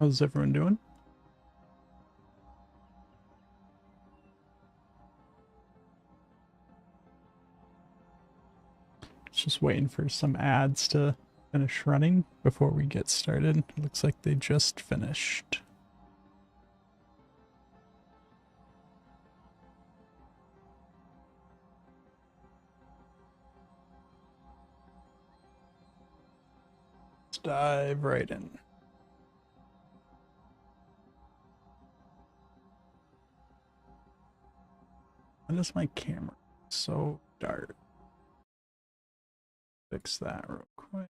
How's everyone doing? Just waiting for some ads to finish running before we get started. It looks like they just finished. Let's dive right in. Why is my camera so dark? Fix that real quick.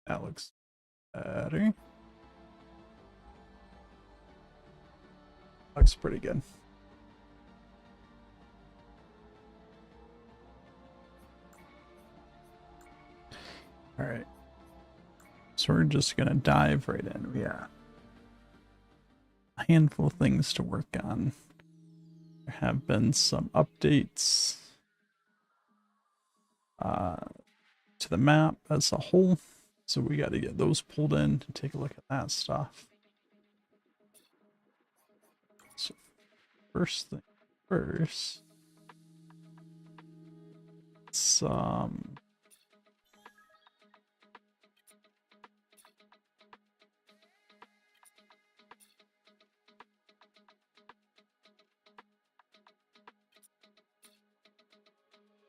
That looks better. Looks pretty good. All right. So we're just gonna dive right in. We got a handful of things to work on. There have been some updates to the map as a whole, so we got to get those pulled in to take a look at that stuff. So first thing first, some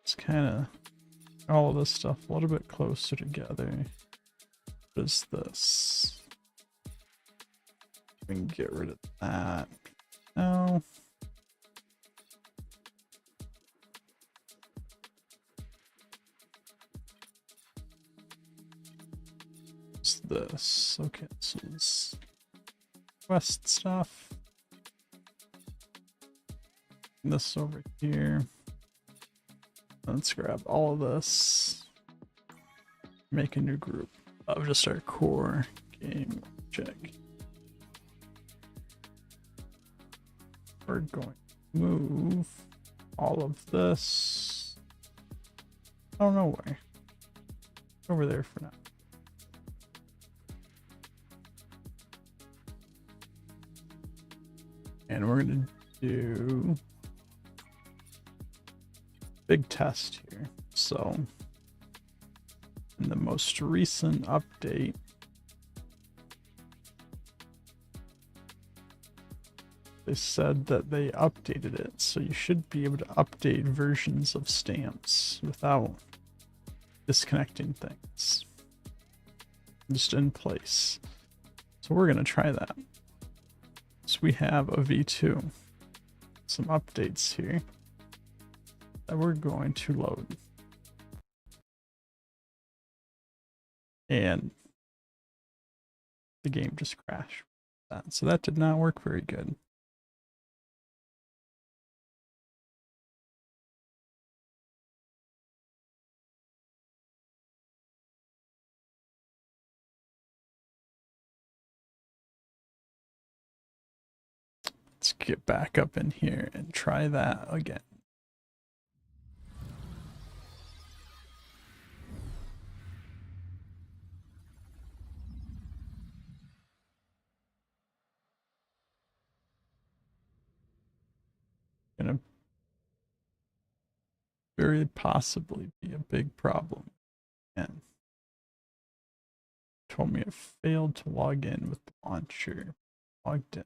it's kind of all of this stuff a little bit closer together. What is this? We can get rid of that. No. What's this? Okay, this is quest stuff. This over here. Let's grab all of this. Make a new group of just our core game check. We're going to move all of this. Oh, no way. Over there for now. And we're going to do big test here. So in the most recent update, they said that they updated it, so you should be able to update versions of stamps without disconnecting things, just in place. So we're going to try that. So we have a V2, some updates here that we're going to load. And the game just crashed. So that did not work very good. Let's get back up in here and try that again. Gonna very possibly be a big problem. And told me it failed to log in with the launcher. Logged in.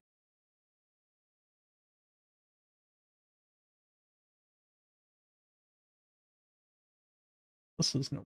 This is no.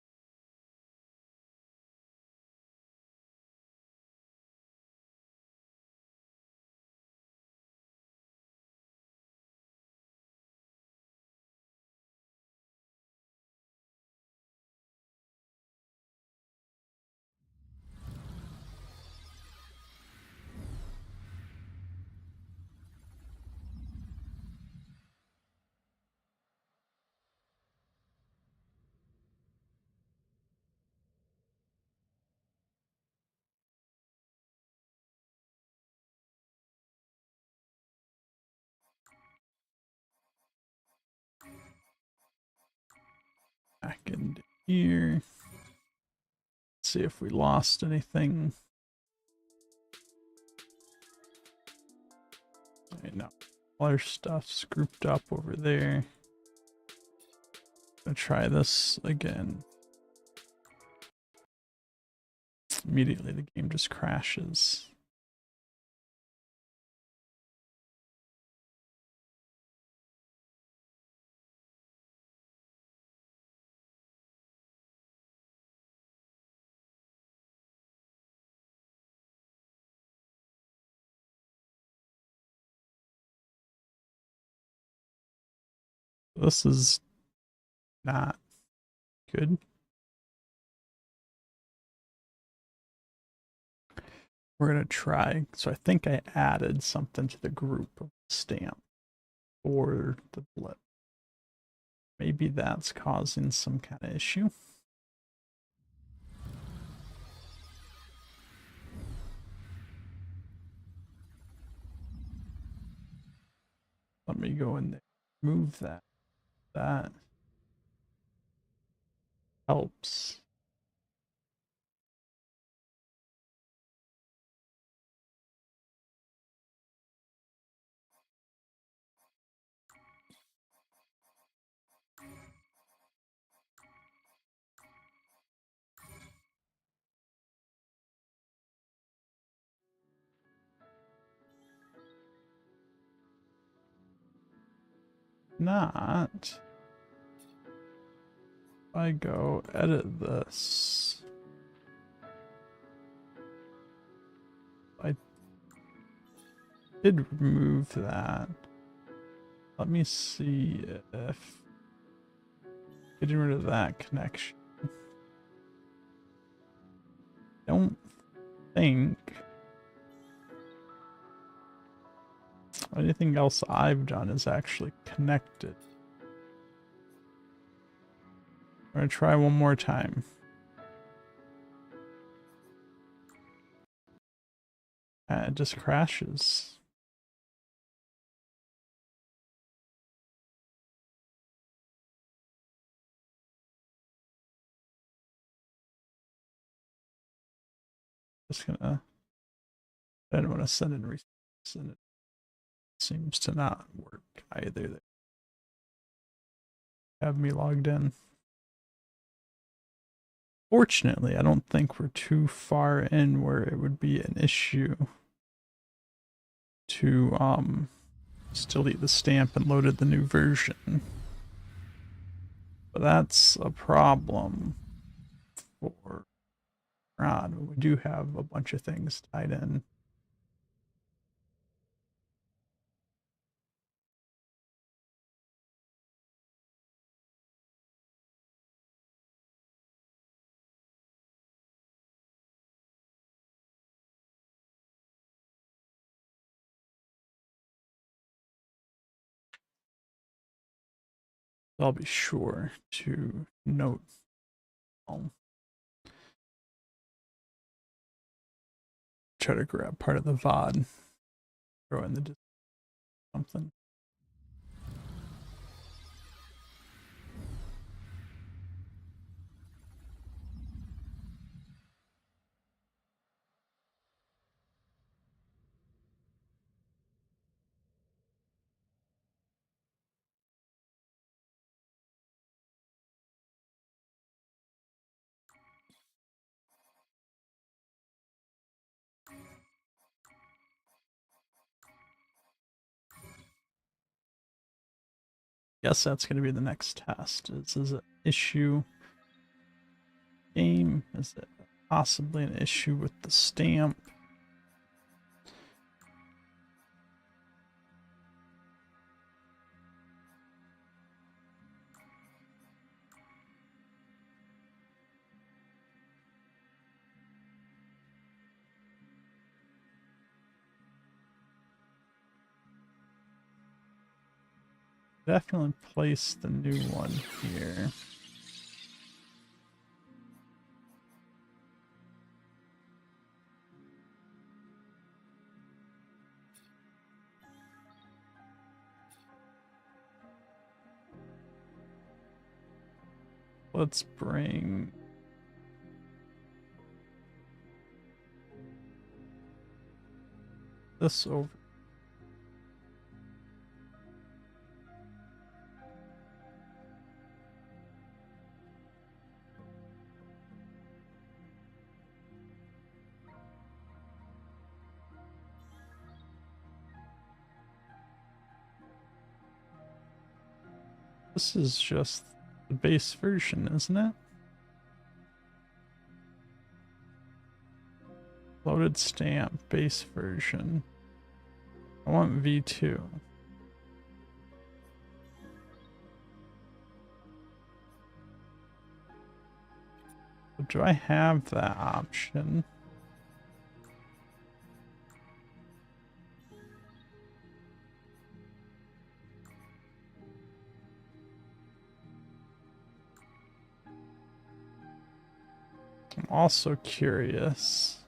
back into here. See if we lost anything. Okay, no. All our stuff's grouped up over there. Gonna try this again. Immediately the game just crashes. This is not good. We're gonna try. So I think I added something to the group of stamp for the blip. Maybe that's causing some kind of issue. Let me go in there. Move that. That helps. Not. If I go edit this. I did remove that. Let me see if getting rid of that connection. I don't think anything else I've done is actually connected. I'm gonna try one more time. It just crashes. Just gonna. I don't want to send in resets, and it seems to not work either. They have me logged in. Fortunately, I don't think we're too far in where it would be an issue to just delete the stamp and loaded the new version. But that's a problem for Ron. We do have a bunch of things tied in. I'll be sure to note. Try to grab part of the VOD, throw in the something. Guess that's going to be the next test. Is an issue game? Is it possibly an issue with the stamp? Definitely place the new one here. Let's bring this over. This is just the base version, isn't it? Loaded stamp, base version. I want V2. But do I have that option? I'm also curious.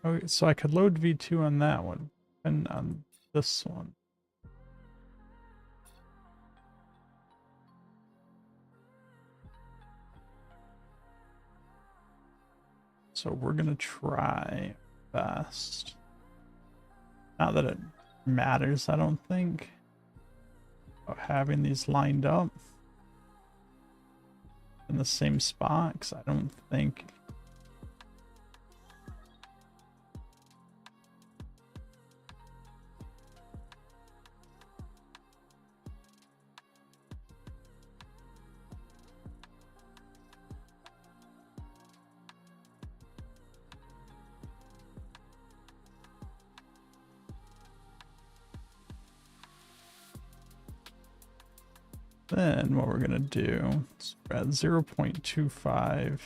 Okay, so I could load V2 on that one and on this one. So we're gonna try best. Not that it matters, I don't think, about having these lined up in the same spot, 'cause I don't think then what we're gonna do is we're at 0.25.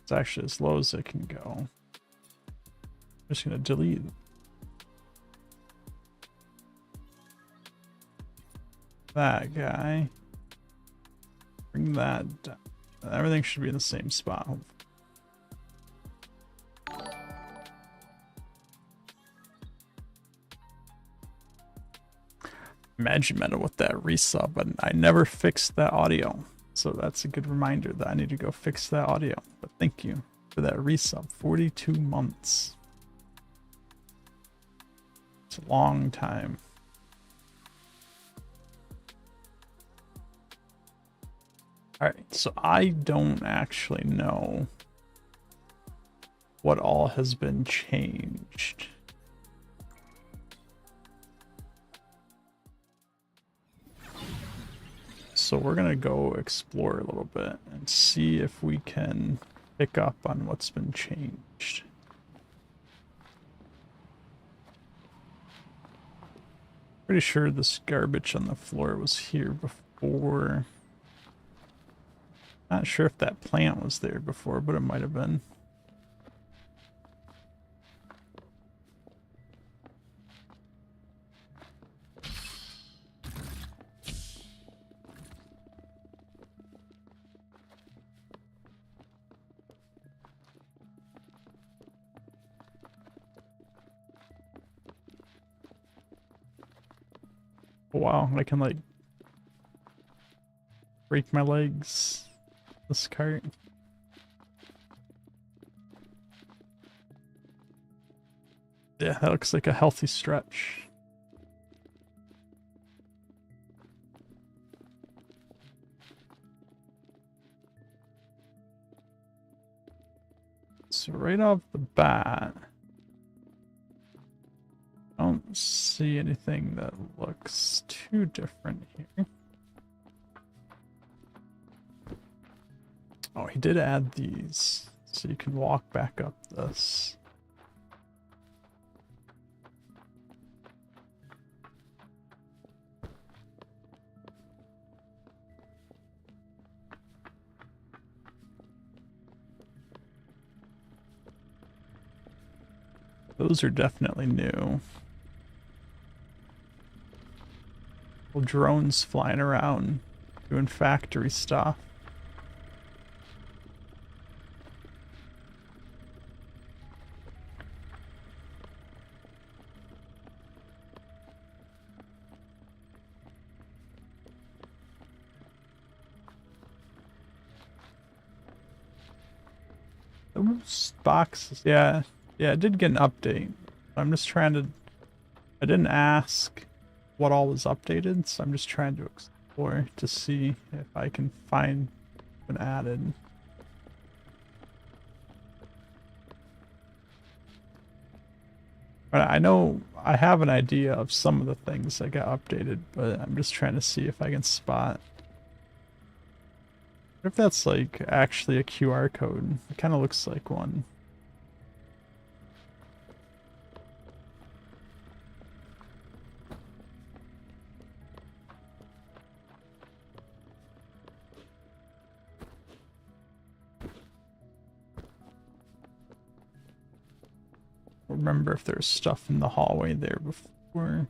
It's actually as low as it can go. I'm just gonna delete that guy. Bring that down. Everything should be in the same spot. Imagine Meta with that resub, and I never fixed that audio. So that's a good reminder that I need to go fix that audio. But thank you for that resub. 42 months. It's a long time. Alright, so I don't actually know what all has been changed. So we're gonna go explore a little bit and see if we can pick up on what's been changed. Pretty sure this garbage on the floor was here before. Not sure if that plant was there before, but it might have been. Wow, I can like break my legs. This cart. Yeah, that looks like a healthy stretch. So right off the bat, I don't see anything that looks too different here. Oh, he did add these, so you can walk back up this. Those are definitely new. Little drones flying around doing factory stuff. Those boxes, yeah. Yeah, it did get an update. I'm just trying to... I didn't ask what all was updated, so I'm just trying to explore to see if I can find an added. But I know I have an idea of some of the things that got updated, but I'm just trying to see if I can spot. What if that's like actually a QR code? It kind of looks like one. Remember if there's stuff in the hallway there before.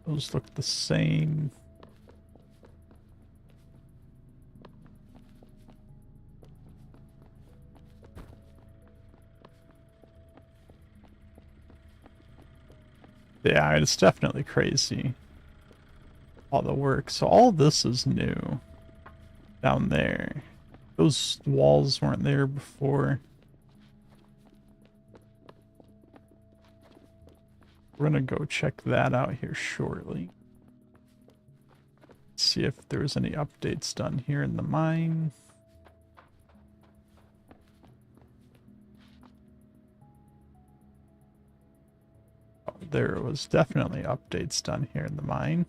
Those look the same. Yeah, it's definitely crazy. All the work. So all this is new down there. Those walls weren't there before. We're gonna go check that out here shortly. See if there's any updates done here in the mine. Oh, there was definitely updates done here in the mine.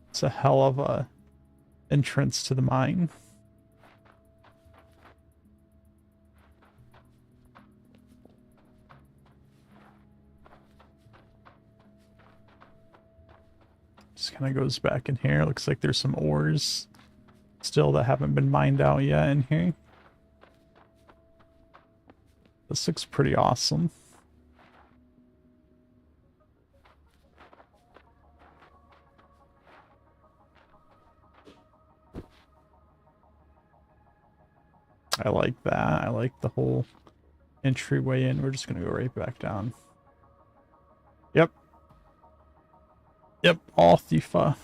It's a hell of a entrance to the mine. Just kind of goes back in here. Looks like there's some ores still that haven't been mined out yet in here. This looks pretty awesome. I like that. I like the whole entryway in. We're just gonna go right back down. Yep. Yep, all Thifa.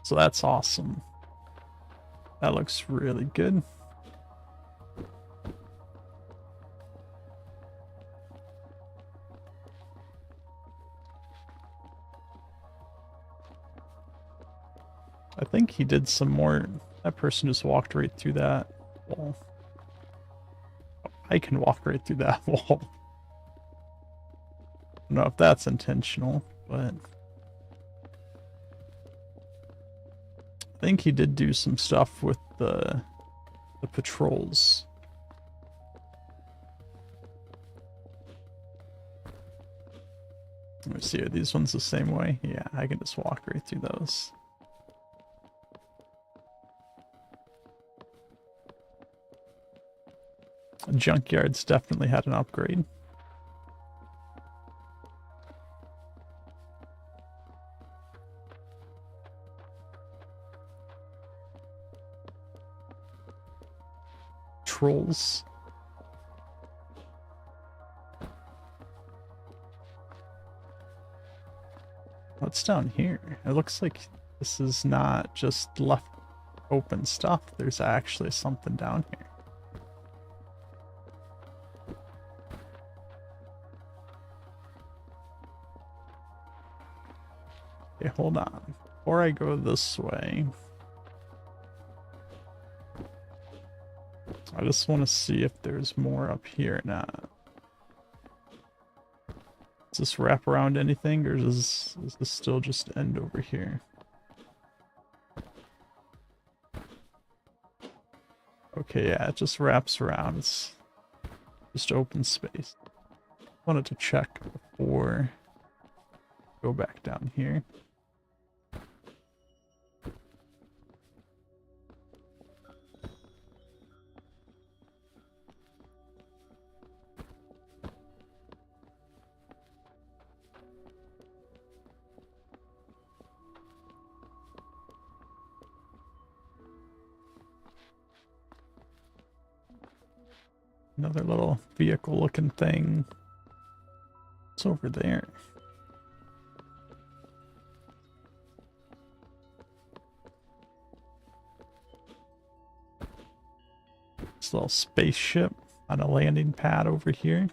So that's awesome. That looks really good. I think he did some more. That person just walked right through that wall. I can walk right through that wall. I don't know if that's intentional, but I think he did do some stuff with the patrols. Let me see, are these ones the same way? Yeah, I can just walk right through those. Junkyards definitely had an upgrade. Trolls. What's down here? It looks like this is not just left open stuff. There's actually something down here. Okay, hold on. Before I go this way, I just want to see if there's more up here now. Does this wrap around anything, or does this still just end over here? Okay, yeah, it just wraps around. It's just open space. Wanted to check before I go back down here. Another little vehicle looking thing. It's over there. This little spaceship on a landing pad over here.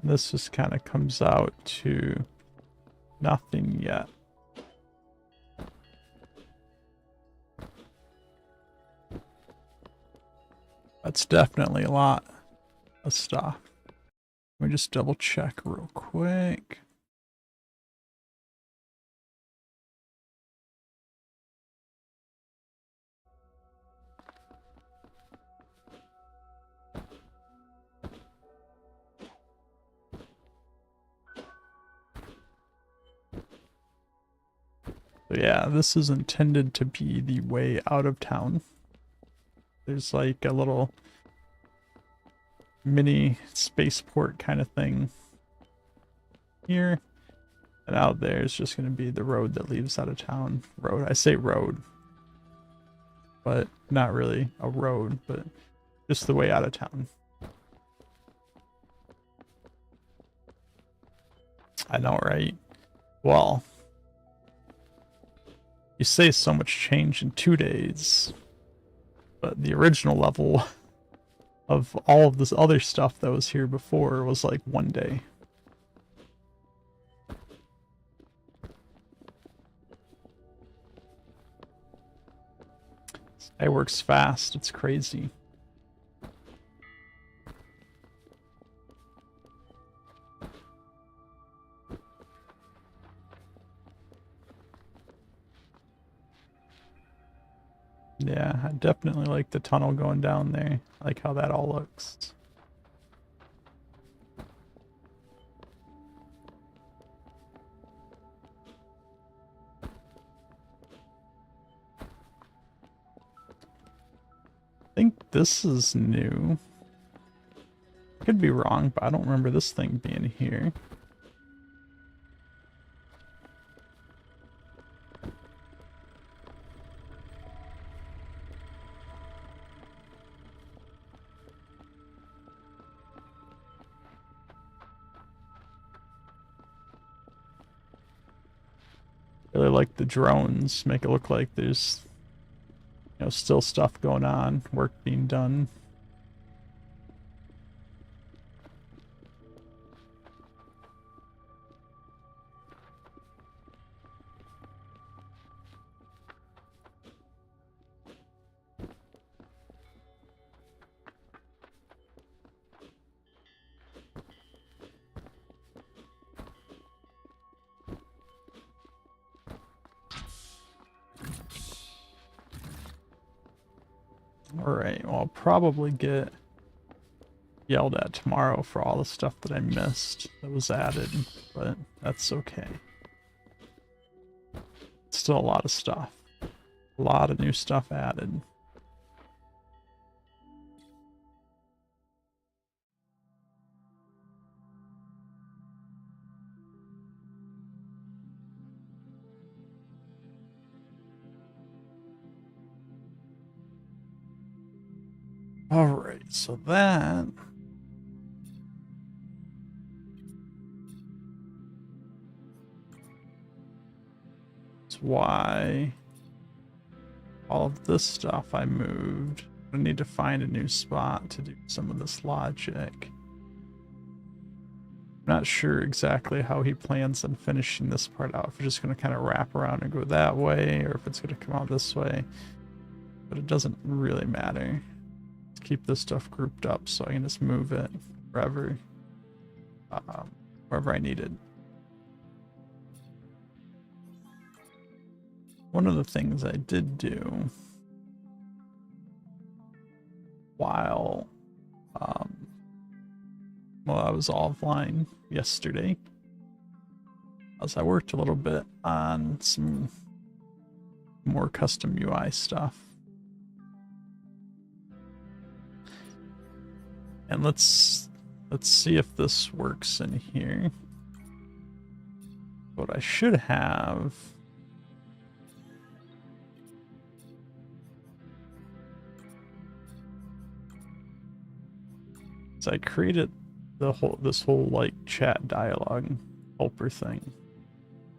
This just kind of comes out to nothing yet. That's definitely a lot of stuff. Let me just double check real quick. So yeah, this is intended to be the way out of town. There's like a little mini spaceport kind of thing here. And out there is just going to be the road that leaves out of town. Road. I say road. But not really a road, but just the way out of town. I know, right? Well, you say so much change in 2 days, but the original level of all of this other stuff that was here before was like 1 day. It works fast, it's crazy. Yeah, I definitely like the tunnel going down there. I like how that all looks. I think this is new. Could be wrong, but I don't remember this thing being here. Really like the drones, make it look like there's, you know, still stuff going on, work being done. Alright, well, I'll probably get yelled at tomorrow for all the stuff that I missed that was added, but that's okay. Still a lot of stuff. A lot of new stuff added. Alright, so that is why all of this stuff I moved. I need to find a new spot to do some of this logic. I'm not sure exactly how he plans on finishing this part out. If it's just going to kind of wrap around and go that way, or if it's going to come out this way. But it doesn't really matter. Let's keep this stuff grouped up so I can just move it wherever I need it. One of the things I did do while. Well, I was offline yesterday, as I worked a little bit on some more custom UI stuff. And let's see if this works in here. What I should have is I created this whole like chat dialogue helper thing.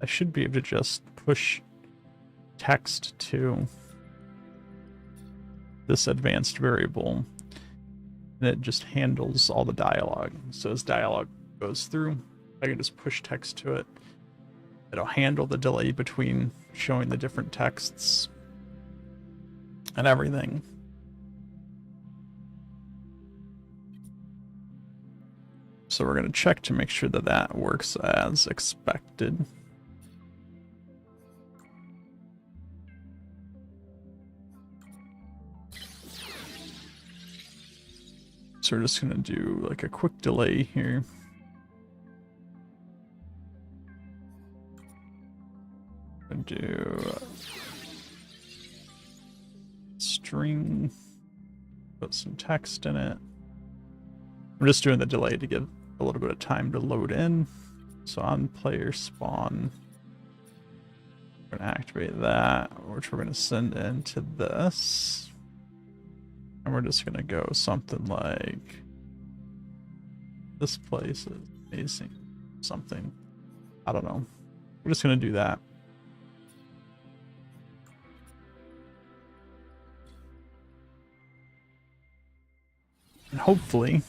I should be able to just push text to this advanced variable, and it just handles all the dialogue. So as dialogue goes through, I can just push text to it. It'll handle the delay between showing the different texts and everything. So we're going to check to make sure that that works as expected. So we're just going to do like a quick delay here. And do string, put some text in it. I'm just doing the delay to give a little bit of time to load in. So on player spawn, we're going to activate that, which we're going to send into this. And we're just going to go something like, this place is amazing, something. I don't know. We're just going to do that. And hopefully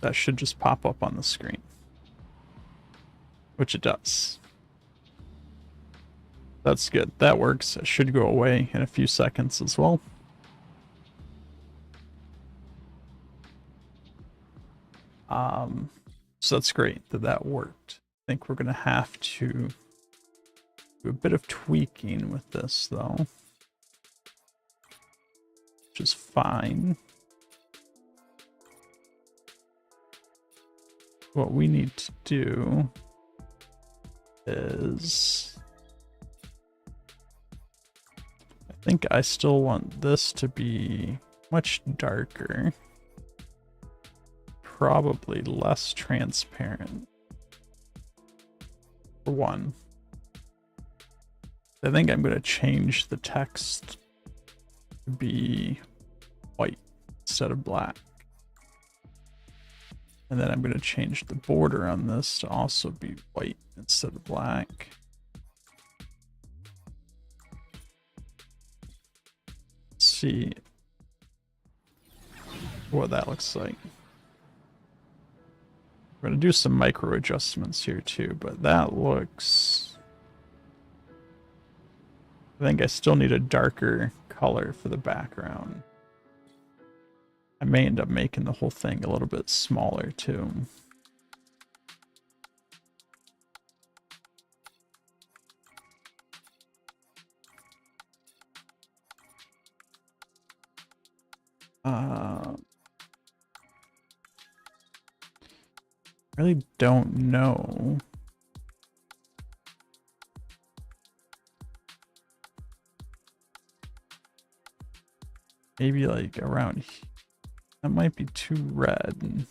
that should just pop up on the screen, which it does. That's good. That works. It should go away in a few seconds as well. So that's great that that worked. I think we're going to have to do a bit of tweaking with this though, which is fine. What we need to do is, I think I still want this to be much darker, probably less transparent, for one. I think I'm going to change the text to be white instead of black. And then I'm going to change the border on this to also be white instead of black. Let's see what that looks like. We're going to do some micro adjustments here too, but that looks... I think I still need a darker color for the background. I may end up making the whole thing a little bit smaller too. Really don't know. Maybe like around here. That might be too red.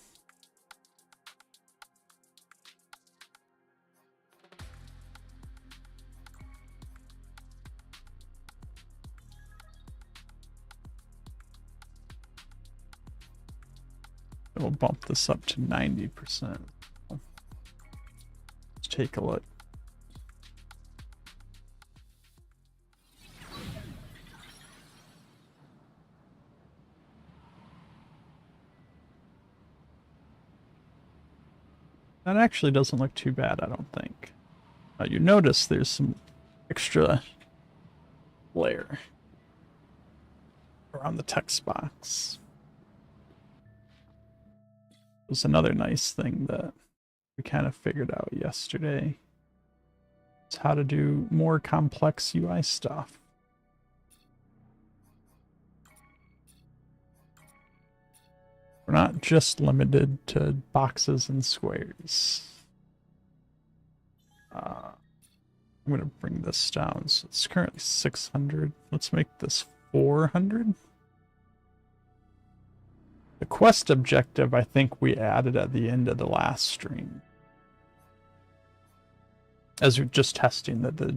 We'll bump this up to 90%. Let's take a look. That actually doesn't look too bad, I don't think. You notice there's some extra layer around the text box. It was another nice thing that we kind of figured out yesterday. It's how to do more complex UI stuff. just limited to boxes and squares. I'm going to bring this down. So it's currently 600. Let's make this 400. The quest objective, I think we added at the end of the last stream. As we're just testing that the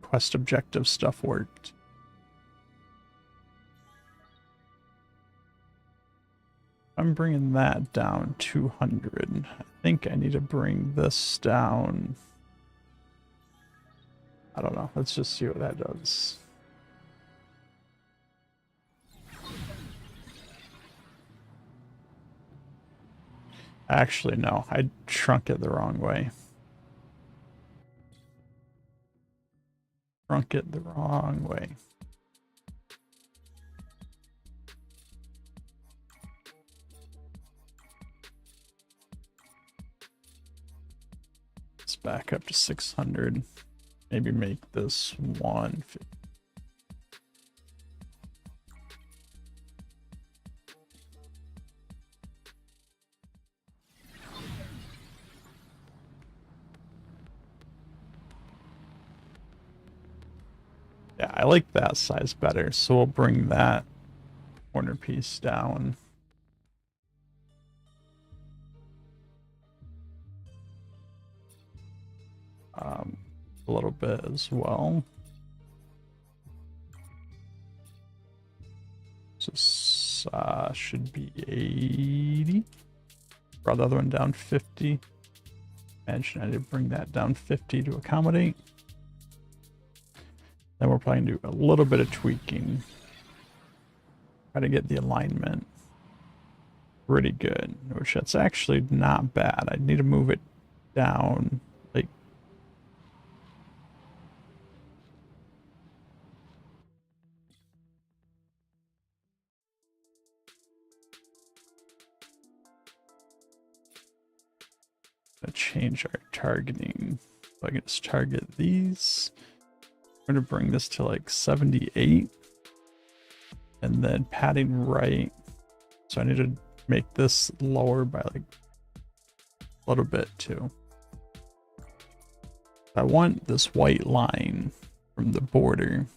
quest objective stuff worked. I'm bringing that down 200. I think I need to bring this down. I don't know. Let's just see what that does. Actually, no. I shrunk it the wrong way. Shrunk it the wrong way. Let's back up to 600. Maybe make this 150. Yeah, I like that size better, so we'll bring that corner piece down. A little bit as well. So this should be 80. Brought the other one down 50. Imagine I had to bring that down 50 to accommodate. Then we're probably going to do a little bit of tweaking. Try to get the alignment pretty good, which that's actually not bad. I need to move it down like change our targeting. So I can just target these. I'm going to bring this to like 78 and then padding right. So I need to make this lower by like a little bit too. I want this white line from the border.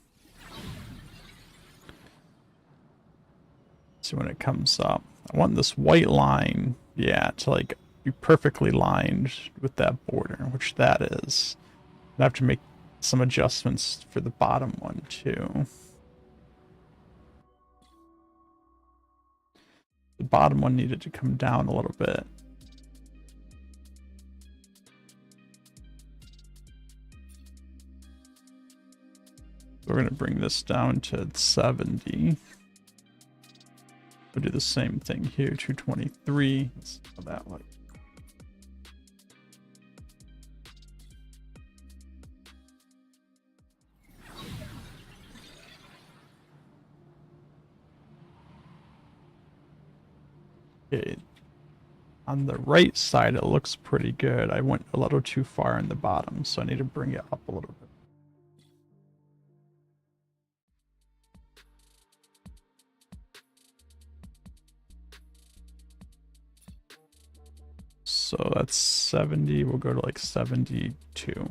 So when it comes up, I want this white line, yeah, to like be perfectly lined with that border, which that is. I have to make some adjustments for the bottom one too. The bottom one needed to come down a little bit. We're going to bring this down to 70. We'll do the same thing here, 223. Let's see how that looks. Okay. On the right side, it looks pretty good. I went a little too far in the bottom, so I need to bring it up a little bit. So that's 70. We'll go to like 72.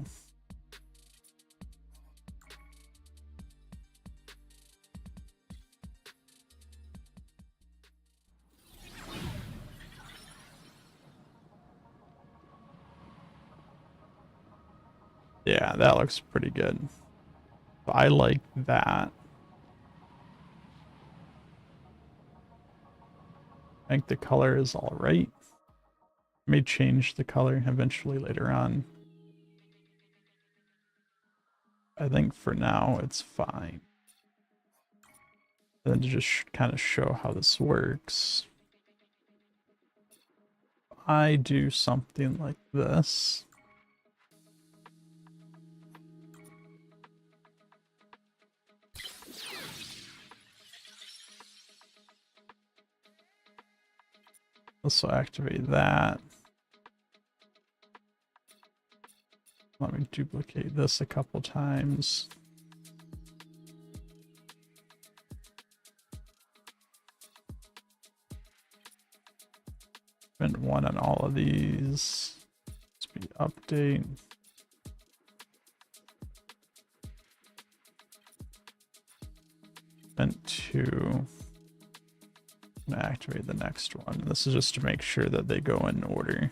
Yeah, that looks pretty good. I like that. I think the color is all right. May change the color eventually later on. I think for now it's fine. And then to just kind of show how this works, I do something like this. Also activate that. Let me duplicate this a couple times. 1 on all of these. Speed update. And 2. And activate the next one. This is just to make sure that they go in order.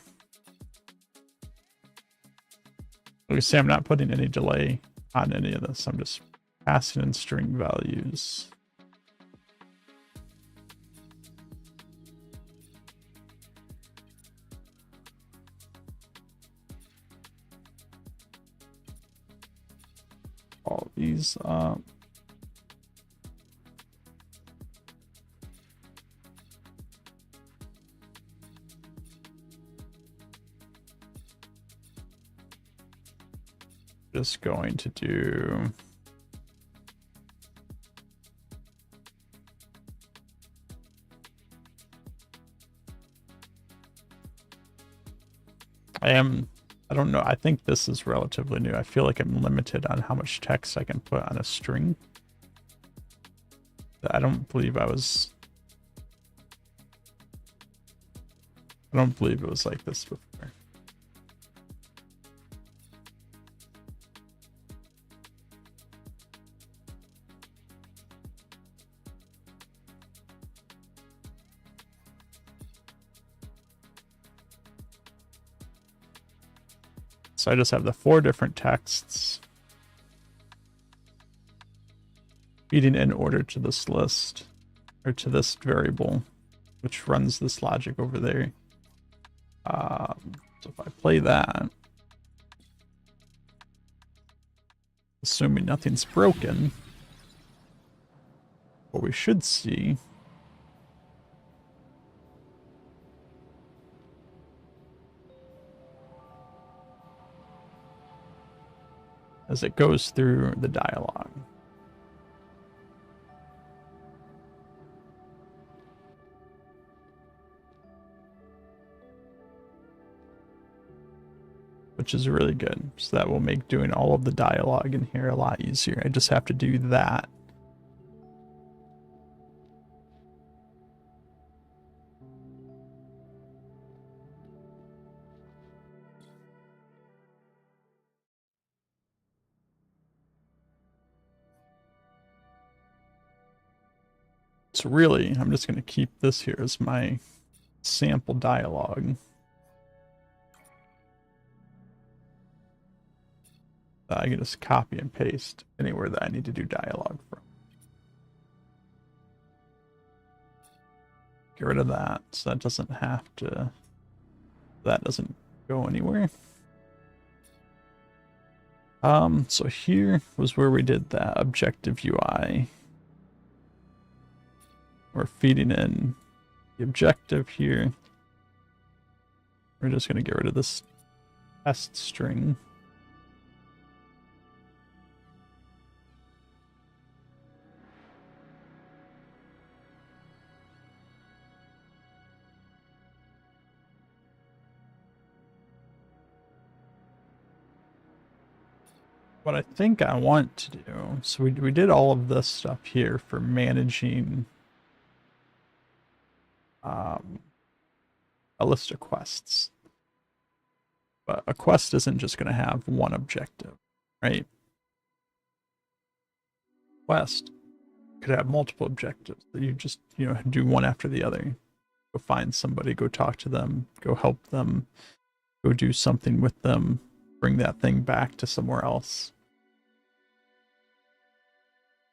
Like I say, I'm not putting any delay on any of this. I'm just passing in string values. All these up. Just going to do I don't know. I think this is relatively new. I feel like I'm limited on how much text I can put on a string. I don't believe it was like this before. So I just have the 4 different texts feeding in order to this list, or to this variable, which runs this logic over there. So if I play that, assuming nothing's broken, what we should see as it goes through the dialogue. Which is really good. So that will make doing all of the dialogue in here a lot easier. I just have to do that. So really, I'm just going to keep this here as my sample dialogue. I can just copy and paste anywhere that I need to do dialogue from. Get rid of that, so that doesn't have to, that doesn't go anywhere. So here was where we did that objective UI. We're feeding in the objective here. We're just going to get rid of this test string. What I think I want to do, so we did all of this stuff here for managing a list of quests. But a quest isn't just going to have one objective, right? Quest could have multiple objectives that you just, do one after the other. Go find somebody, go talk to them, go help them, go do something with them, bring that thing back to somewhere else.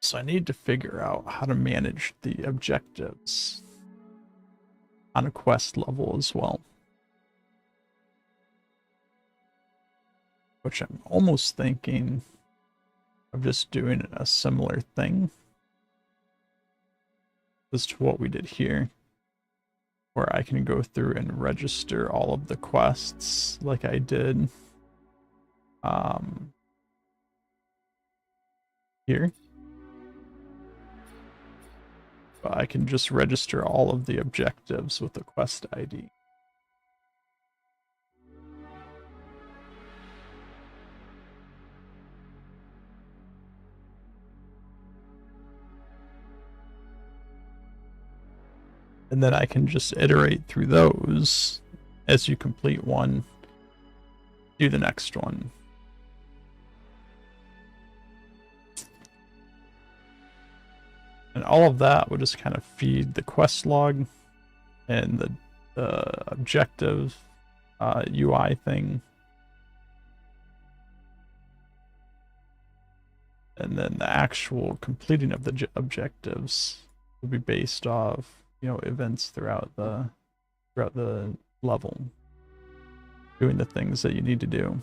So I need to figure out how to manage the objectives on a quest level as well. Which I'm almost thinking of just doing a similar thing as to what we did here, where I can go through and register all of the quests like I did here. But I can just register all of the objectives with the quest ID. And then I can just iterate through those as you complete one, do the next one. And all of that would just kind of feed the quest log and the objective UI thing. And then the actual completing of the objectives will be based off, you know, events throughout the level, doing the things that you need to do.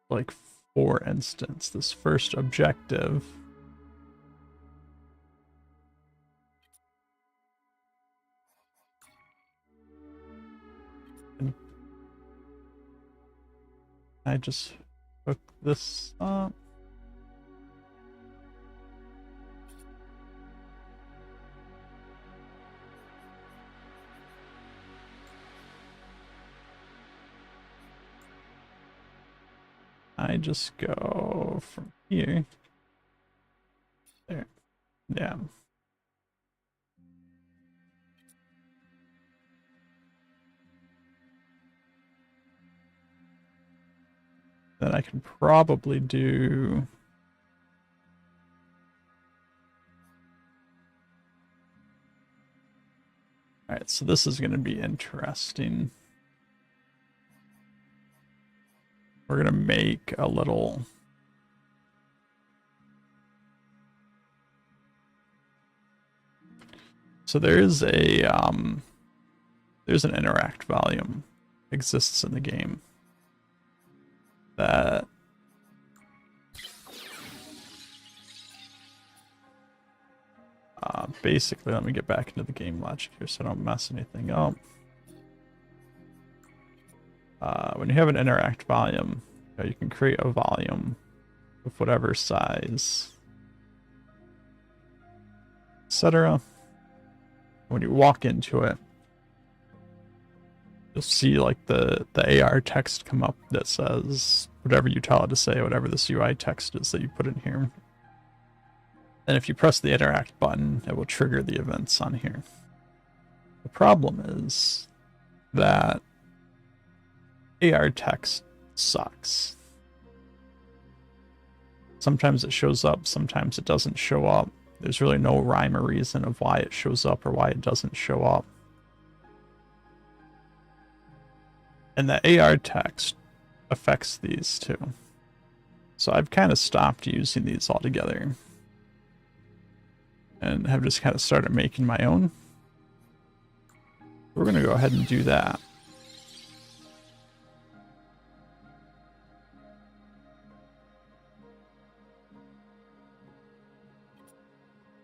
Like, for instance, this first objective, I just hook this up. I just go from here. There. Yeah. Then I can probably do... Alright, so this is going to be interesting. We're going to make a little... So there's an interact volume exists in the game that basically, let me get back into the game logic here so I don't mess anything up. When you have an interact volume, you know, you can create a volume of whatever size, etc. When you walk into it, you'll see like the AR text come up that says whatever you tell it to say, whatever this UI text is that you put in here. And if you press the interact button, it will trigger the events on here. The problem is that AR text sucks. Sometimes it shows up, sometimes it doesn't show up. There's really no rhyme or reason of why it shows up or why it doesn't show up. And the AR text affects these too. So I've kind of stopped using these altogether and have just kind of started making my own. We're going to go ahead and do that.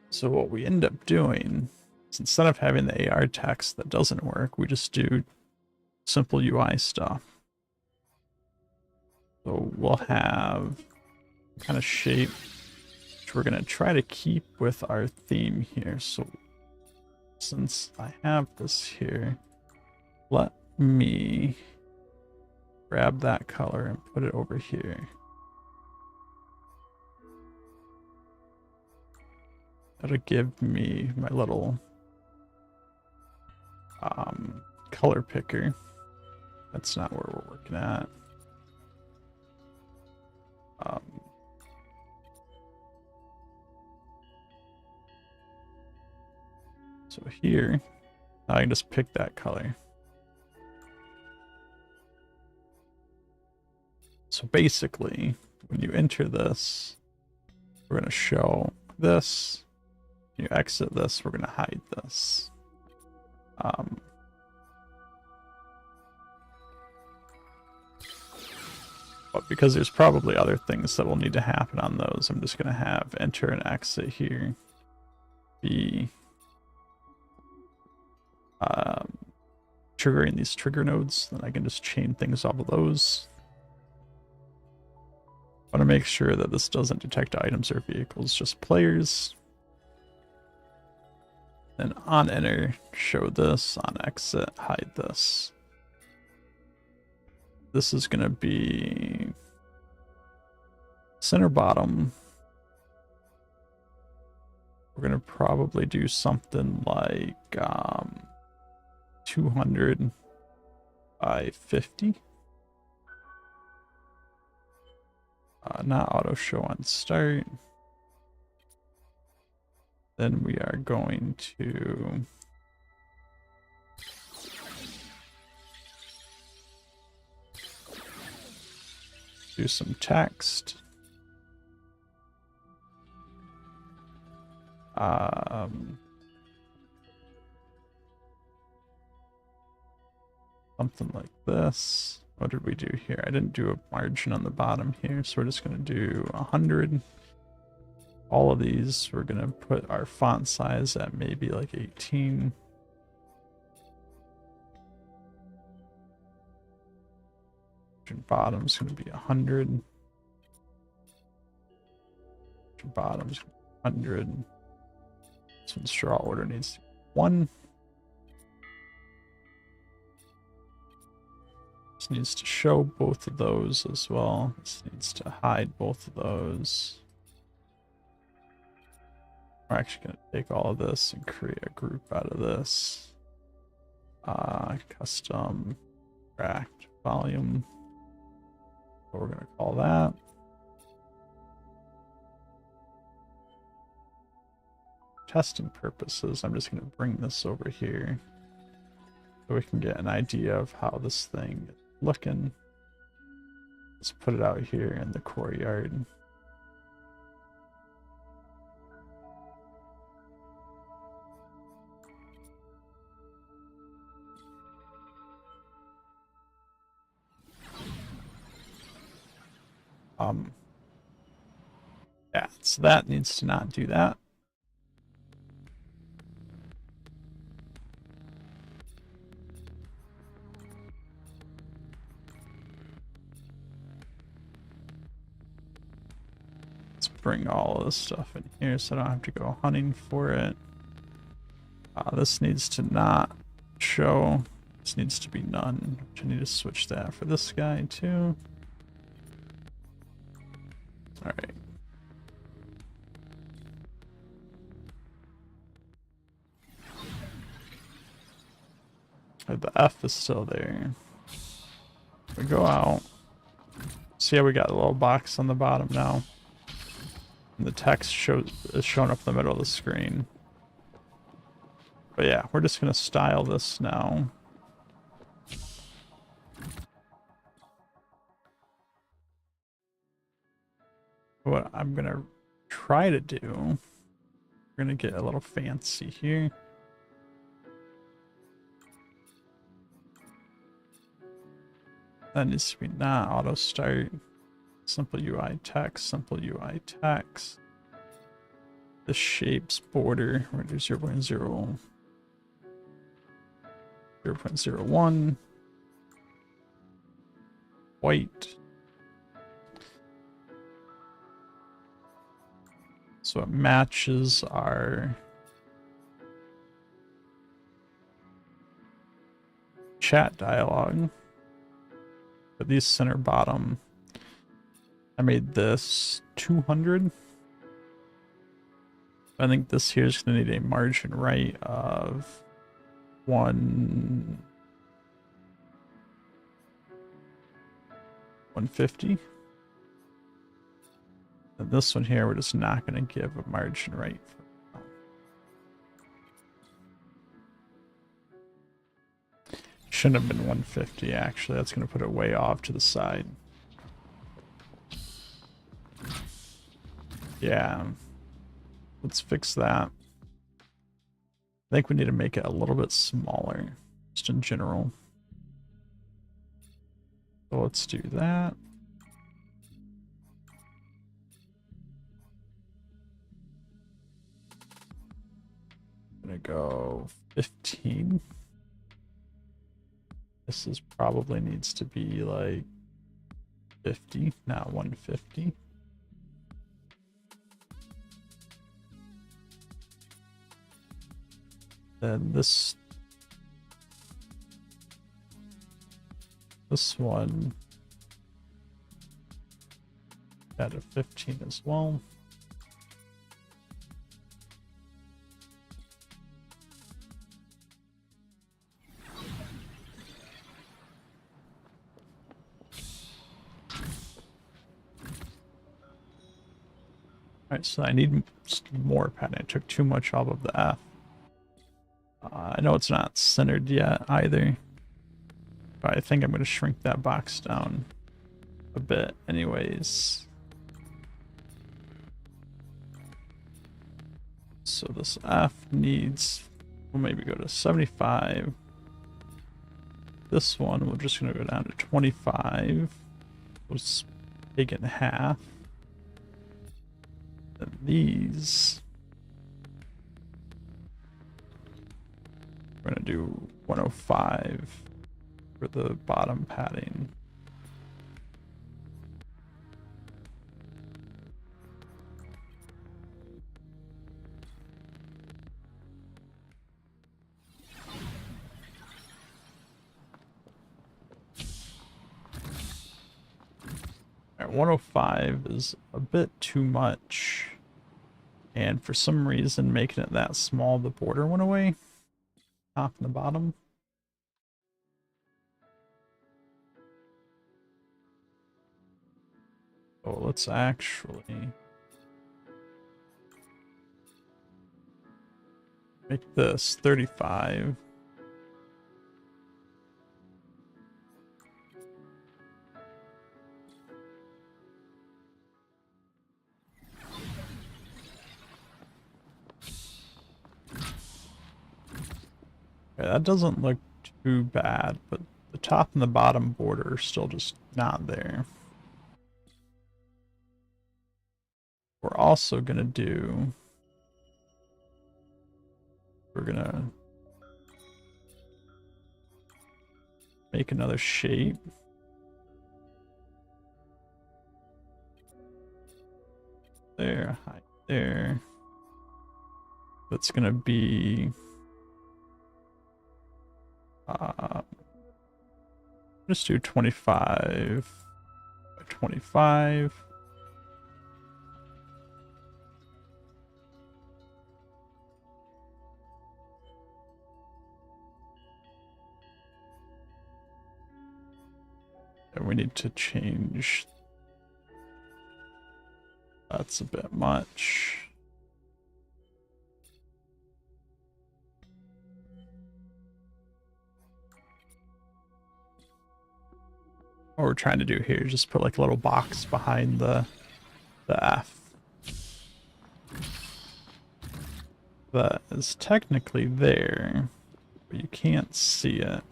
So what we end up doing is, instead of having the AR text that doesn't work, we just do simple UI stuff. So we'll have kind of shape, which we're going to try to keep with our theme here. So since I have this here, let me grab that color and put it over here. That'll give me my little color picker. That's not where we're working at. So here, I can just pick that color. So basically, when you enter this, we're going to show this. When you exit this, we're going to hide this. But because there's probably other things that will need to happen on those, I'm just going to have enter and exit here be triggering these trigger nodes. Then I can just chain things off of those. I want to make sure that this doesn't detect items or vehicles, just players. Then on enter, show this. On exit, hide this. This is going to be center bottom. We're going to probably do something like 200 by 50. Not auto show on start. Then we are going to do some text. Something like this. What did we do here? I didn't do a margin on the bottom here, so we're just going to do 100. All of these, we're going to put our font size at maybe like 18. Bottom's going to be 100. Bottom's 100. This one's draw order needs to be 1. This needs to show both of those as well. This needs to hide both of those. We're actually going to take all of this and create a group out of this. Custom tract volume. What we're going to call that. Testing purposes, I'm just going to bring this over here so we can get an idea of how this thing is looking. Let's put it out here in the core yard. Yeah, so that needs to not do that. Let's bring all of this stuff in here so I don't have to go hunting for it. This needs to not show. This needs to be none, which I need to switch that for this guy too. All right. The F is still there. We go out. See how we got a little box on the bottom now. And the text is showing up in the middle of the screen. But yeah, we're just going to style this now. What I'm going to try to do, we're going to get a little fancy here. That needs to be not auto start. Simple UI text, simple UI text. The shapes border, we're going to do 0.0, 0.01. White. So it matches our chat dialogue. But these center bottom, I made this 200. I think this here is going to need a margin right of 150. And this one here, we're just not going to give a margin right. Shouldn't have been 150 actually. That's going to put it way off to the side. Yeah. Let's fix that. I think we need to make it a little bit smaller, just in general. So let's do that. I'm gonna go 15. This is probably needs to be like 50, not 150. Then this one at a 15 as well. Alright, so I need more padding. I took too much off of the F. I know it's not centered yet either, but I think I'm going to shrink that box down a bit anyways. So this F needs, we'll maybe go to 75. This one, we're just going to go down to 25. We'll take it in half. And these, we're going to do 105 for the bottom padding. Alright, 105 is a bit too much. And for some reason, making it that small, the border went away. Top and the bottom. Oh, let's actually make this 35. Okay, that doesn't look too bad, but the top and the bottom border are still just not there. We're also gonna do, we're gonna make another shape. There, height there. That's gonna be just do 25 by 25. And we need to change. That's a bit much. What we're trying to do here is just put like a little box behind the F. That is technically there, but you can't see it.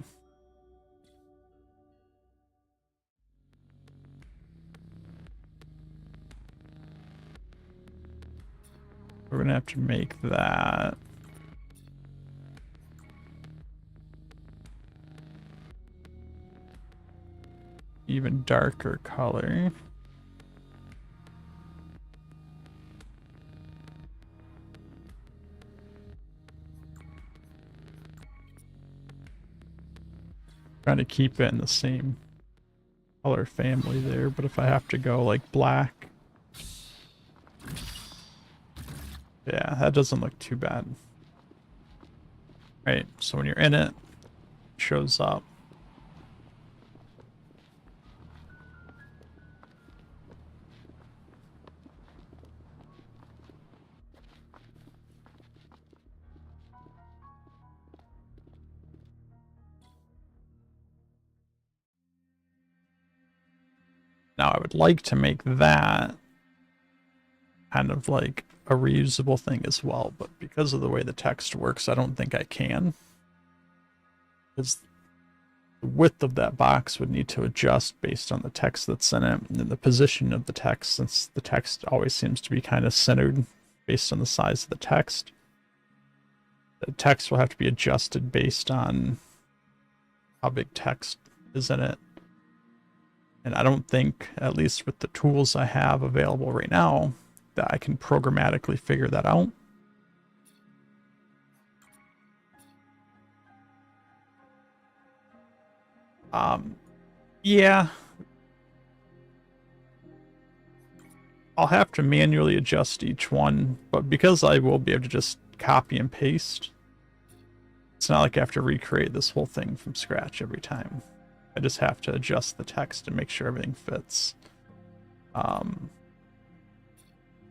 We're gonna have to make that even darker color. Trying to keep it in the same color family there, but if I have to go like black, yeah, that doesn't look too bad. Right, so when you're in it, it shows up. Now I would like to make that kind of like a reusable thing as well, but because of the way the text works, I don't think I can. Because the width of that box would need to adjust based on the text that's in it, and then the position of the text, since the text always seems to be kind of centered based on the size of the text. The text will have to be adjusted based on how big text is in it. And I don't think, at least with the tools I have available right now, that I can programmatically figure that out. Yeah. I'll have to manually adjust each one, but because I will be able to just copy and paste, it's not like I have to recreate this whole thing from scratch every time. I just have to adjust the text and make sure everything fits. What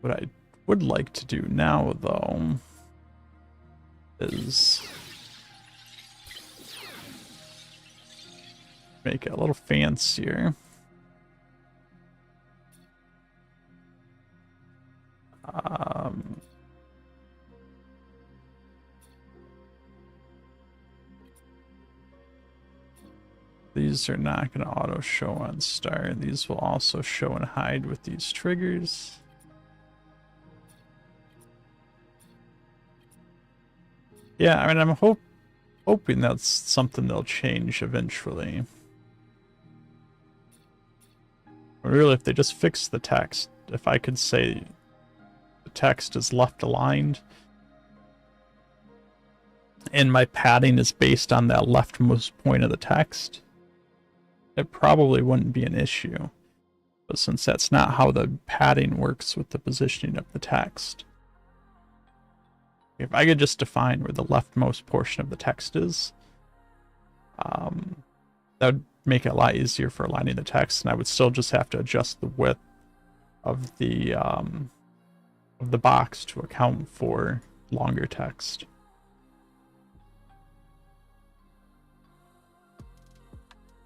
I would like to do now, though, is make it a little fancier. These are not going to auto show on star. These will also show and hide with these triggers. Yeah, I mean, I'm hoping that's something they'll change eventually. Or really, if they just fix the text, if I could say the text is left aligned, and my padding is based on that leftmost point of the text, it probably wouldn't be an issue. But since that's not how the padding works with the positioning of the text, if I could just define where the leftmost portion of the text is, that would make it a lot easier for aligning the text, and I would still just have to adjust the width of the box to account for longer text.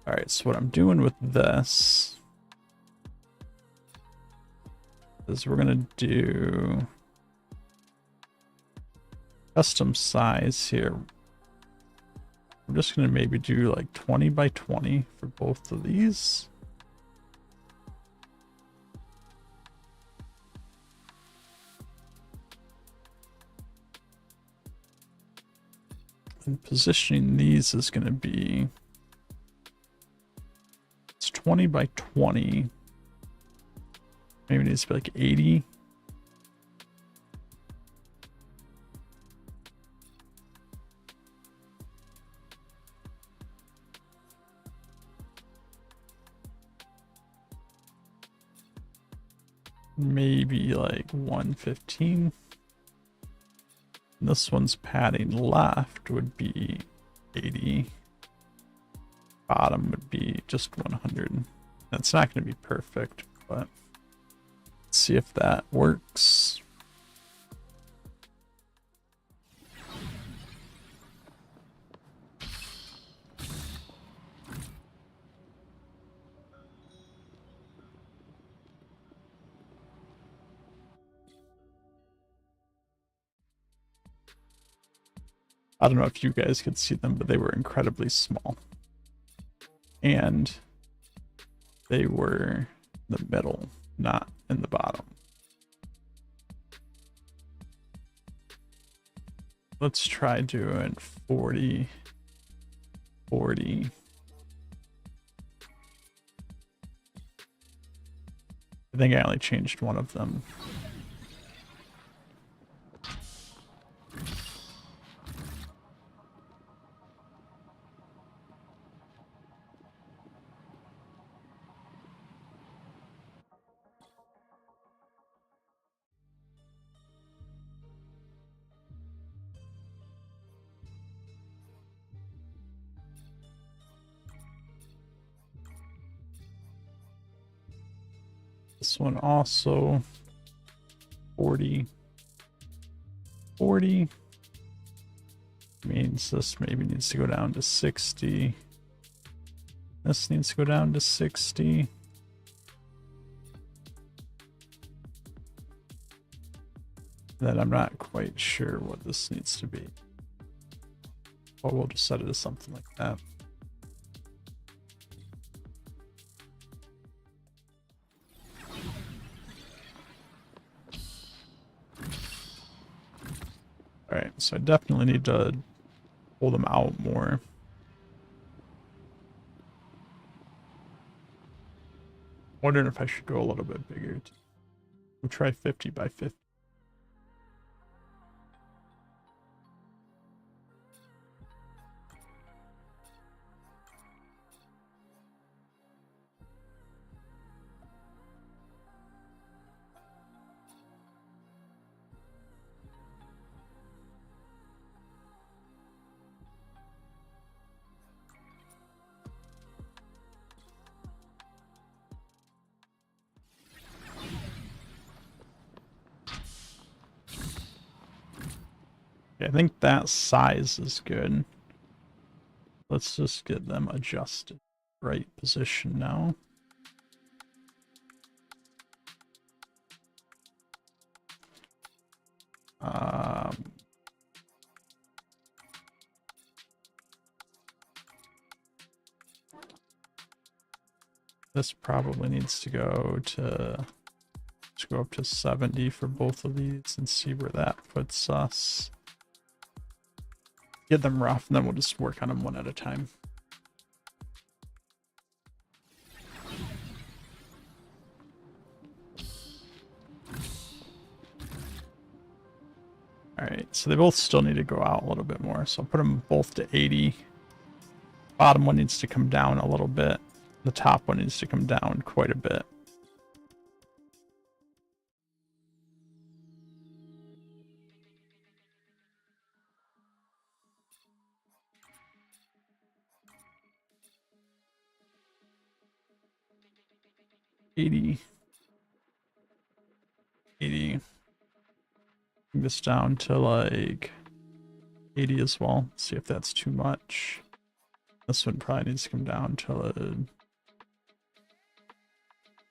All right, so what I'm doing with this is we're gonna do custom size here. I'm just gonna maybe do like 20 by 20 for both of these. And positioning these is gonna be, it's 20 by 20. Maybe it needs to be like 80. Maybe like 115. This one's padding left would be 80. Bottom would be just 100. That's not going to be perfect, but let's see if that works. I don't know if you guys could see them, but they were incredibly small. And they were in the middle, not in the bottom. Let's try doing 40, 40. I think I only changed one of them. This one also 40, 40 means this maybe needs to go down to 60. This needs to go down to 60. Then I'm not quite sure what this needs to be. But we'll just set it as something like that. Alright, so I definitely need to pull them out more. Wondering if I should go a little bit bigger. We'll try 50 by 50. I think that size is good. Let's just get them adjusted. Right position now. This probably needs to go to, let's go up to 70 for both of these and see where that puts us. Get them rough, and then we'll just work on them one at a time. Alright, so they both still need to go out a little bit more, so I'll put them both to 80. Bottom one needs to come down a little bit. The top one needs to come down quite a bit. $80. $80. Bring this down to like 80 as well. See if that's too much. This one probably needs to come down to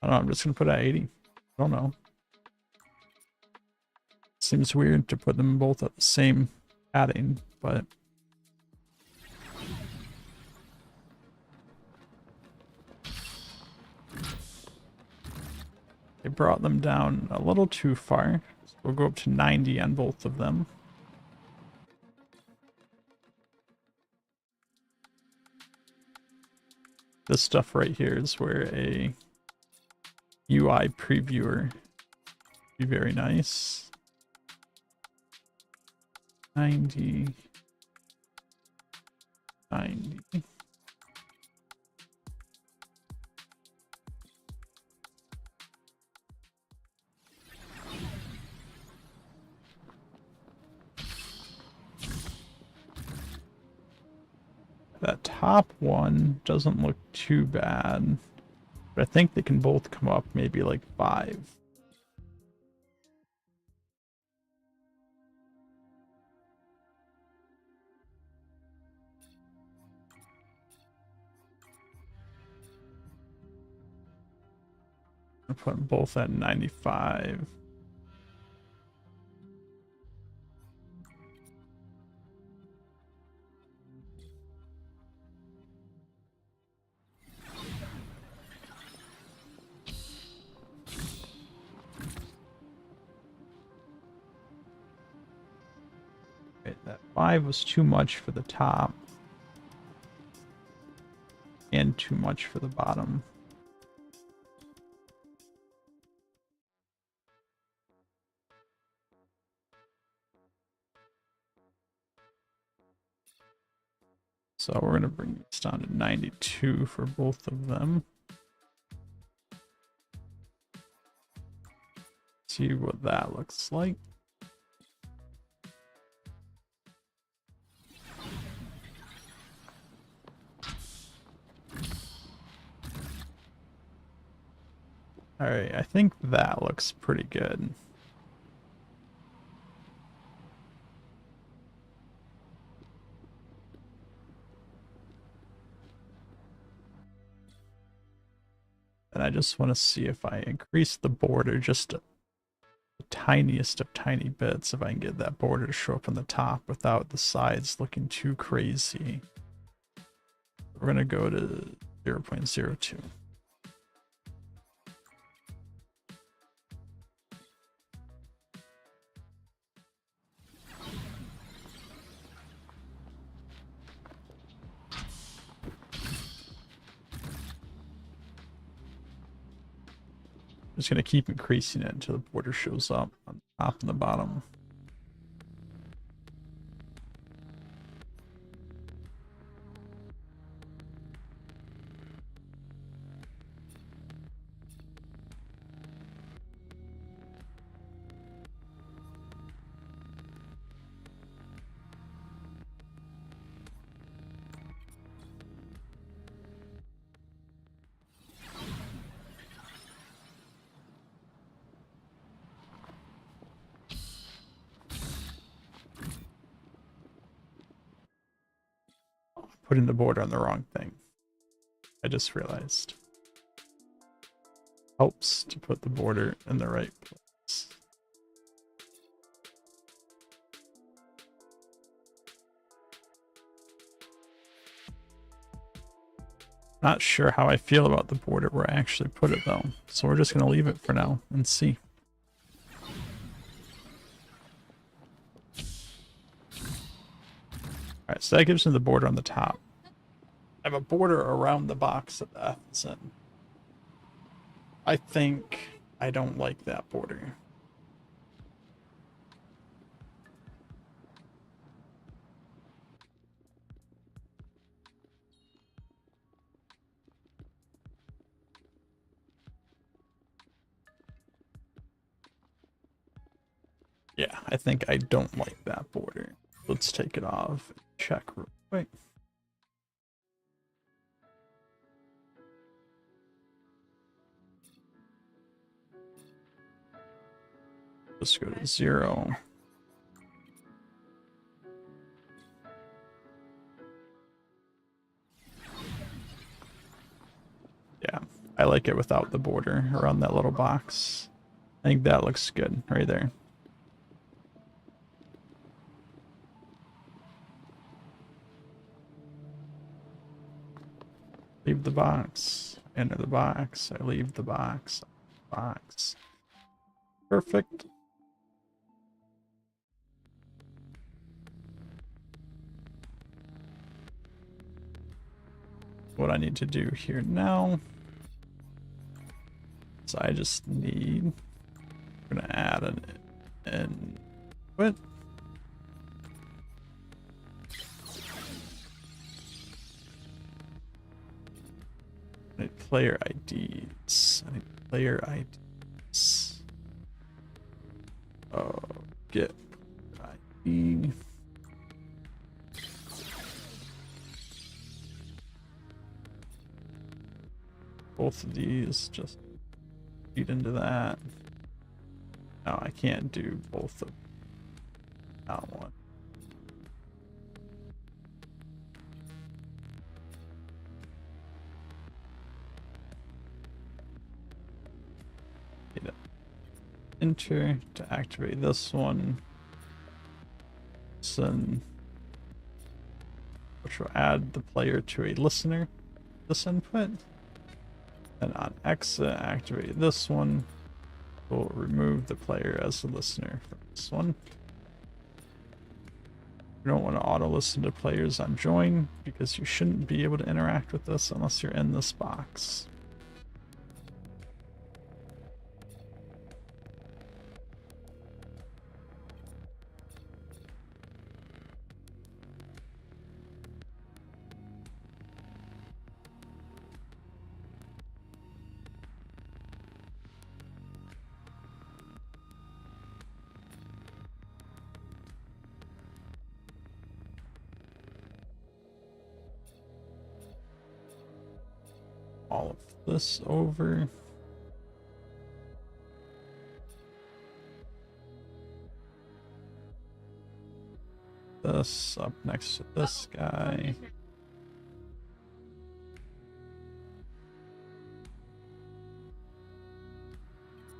I don't know, I'm just gonna put it at 80. I don't know. Seems weird to put them both at the same padding, but they brought them down a little too far. So we'll go up to 90 on both of them. This stuff right here is where a UI previewer would be very nice. 90. 90. That top one doesn't look too bad, but I think they can both come up maybe like 5. I'm putting both at 95. That 5 was too much for the top and too much for the bottom. So we're going to bring this down to 92 for both of them. See what that looks like. Alright, I think that looks pretty good. And I just want to see if I increase the border just the tiniest of tiny bits, if I can get that border to show up on the top without the sides looking too crazy. We're going to go to 0.02. Just going to keep increasing it until the border shows up on the top and the bottom. putting the border on the wrong thing. I just realized. Helps to put the border in the right place. Not sure how I feel about the border where I actually put it though, so we're just going to leave it for now and see. Alright, so that gives me the border on the top. I have a border around the box that the F is in. I think I don't like that border. Yeah, I think I don't like that border. Let's take it off. Check real quick. Let's go to 0. Yeah, I like it without the border around that little box. I think that looks good right there. Leave the box, enter the box, I leave the box, box. Perfect. What I need to do here now is I just need, I'm gonna add an input. I need player IDs. I need player IDs. Oh, get ID. Both of these just feed into that. No, I can't do both of that one. Enter to activate this one. Listen, which will add the player to a listener. This input. And on exit, activate this one. We'll remove the player as a listener from this one. You don't want to auto listen to players on join because you shouldn't be able to interact with this unless you're in this box. All of this over. This up next to this guy.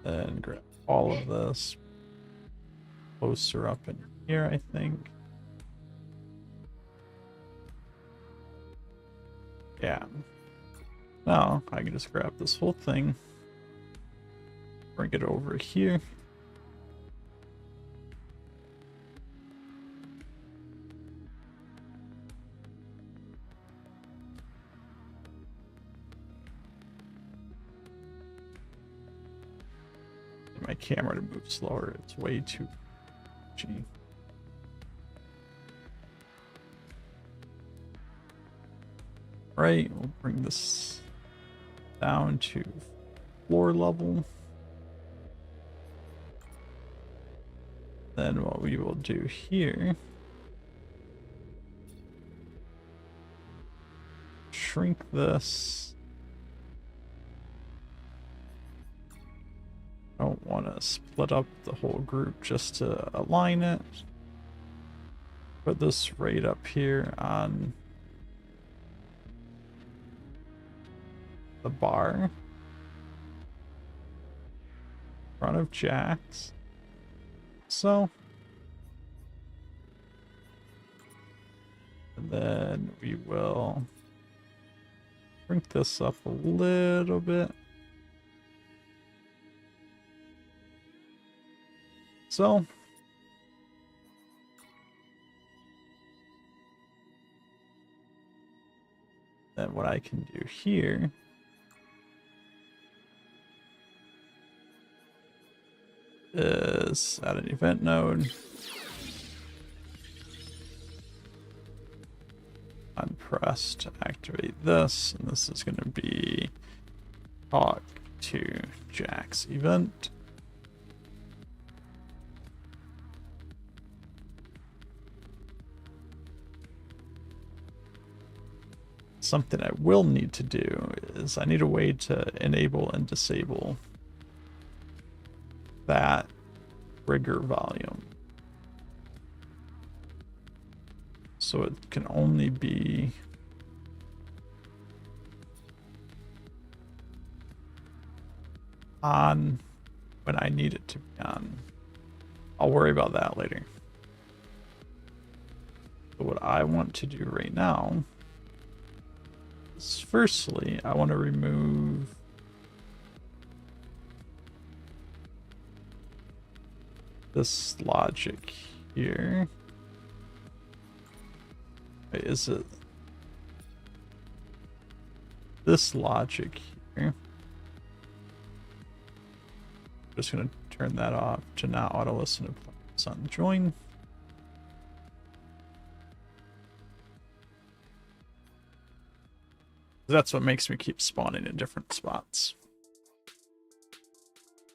Then grab all of this. Closer up in here, I think. Yeah. Now I can just grab this whole thing, bring it over here. My camera to move slower, it's way too G. Right, we'll bring this down to floor level. Then what we will do here, shrink this. I don't want to split up the whole group just to align it. Put this right up here on the bar in front of Jack's. So. And then we will bring this up a little bit. So. Then what I can do here is add an event node. Press to activate this, and this is going to be talk to Jack's event. Something I will need to do is I need a way to enable and disable that trigger volume. So it can only be on when I need it to be on. I'll worry about that later. But what I want to do right now is firstly, I want to remove this logic here. Wait, is it this logic here? I'm just going to turn that off to not auto listen to plugins on join. That's what makes me keep spawning in different spots.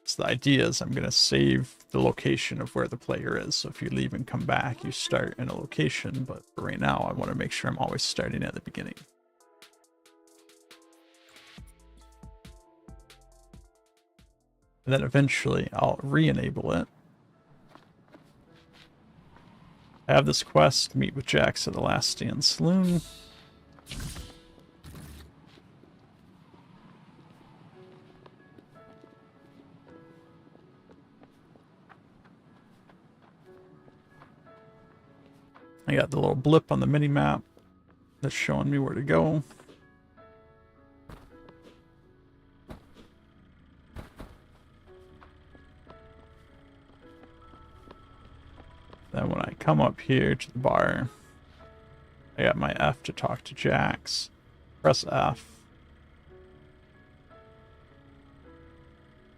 So the idea is I'm going to save the location of where the player is. So if you leave and come back, you start in a location. But for right now, I want to make sure I'm always starting at the beginning. And then eventually I'll re-enable it. I have this quest, meet with Jax at the Last Stand Saloon. I got the little blip on the mini map that's showing me where to go. Then when I come up here to the bar, I got my F to talk to Jax. Press F.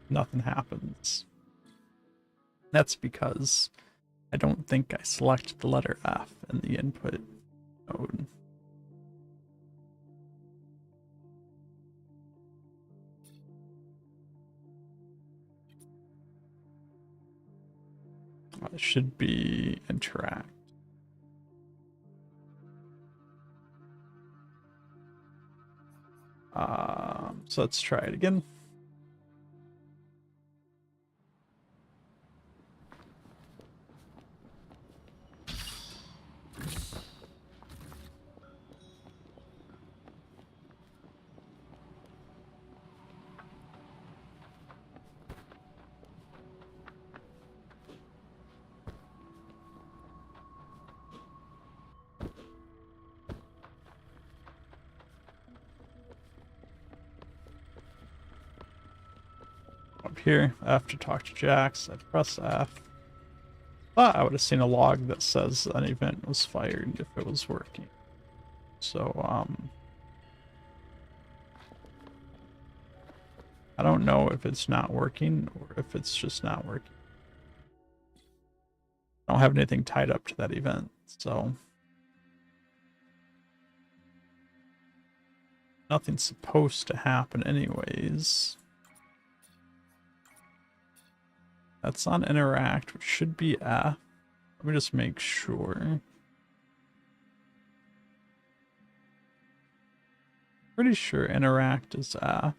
Nothing happens. That's because I don't think I selected the letter F in the input node. It should be interact. So let's try it again. Up here, I have to talk to Jax. I press F. Thought I would have seen a log that says an event was fired if it was working. So, I don't know if it's not working or if it's just not working. I don't have anything tied up to that event, so nothing's supposed to happen anyways. That's on interact, which should be F. Let me just make sure. Pretty sure interact is F.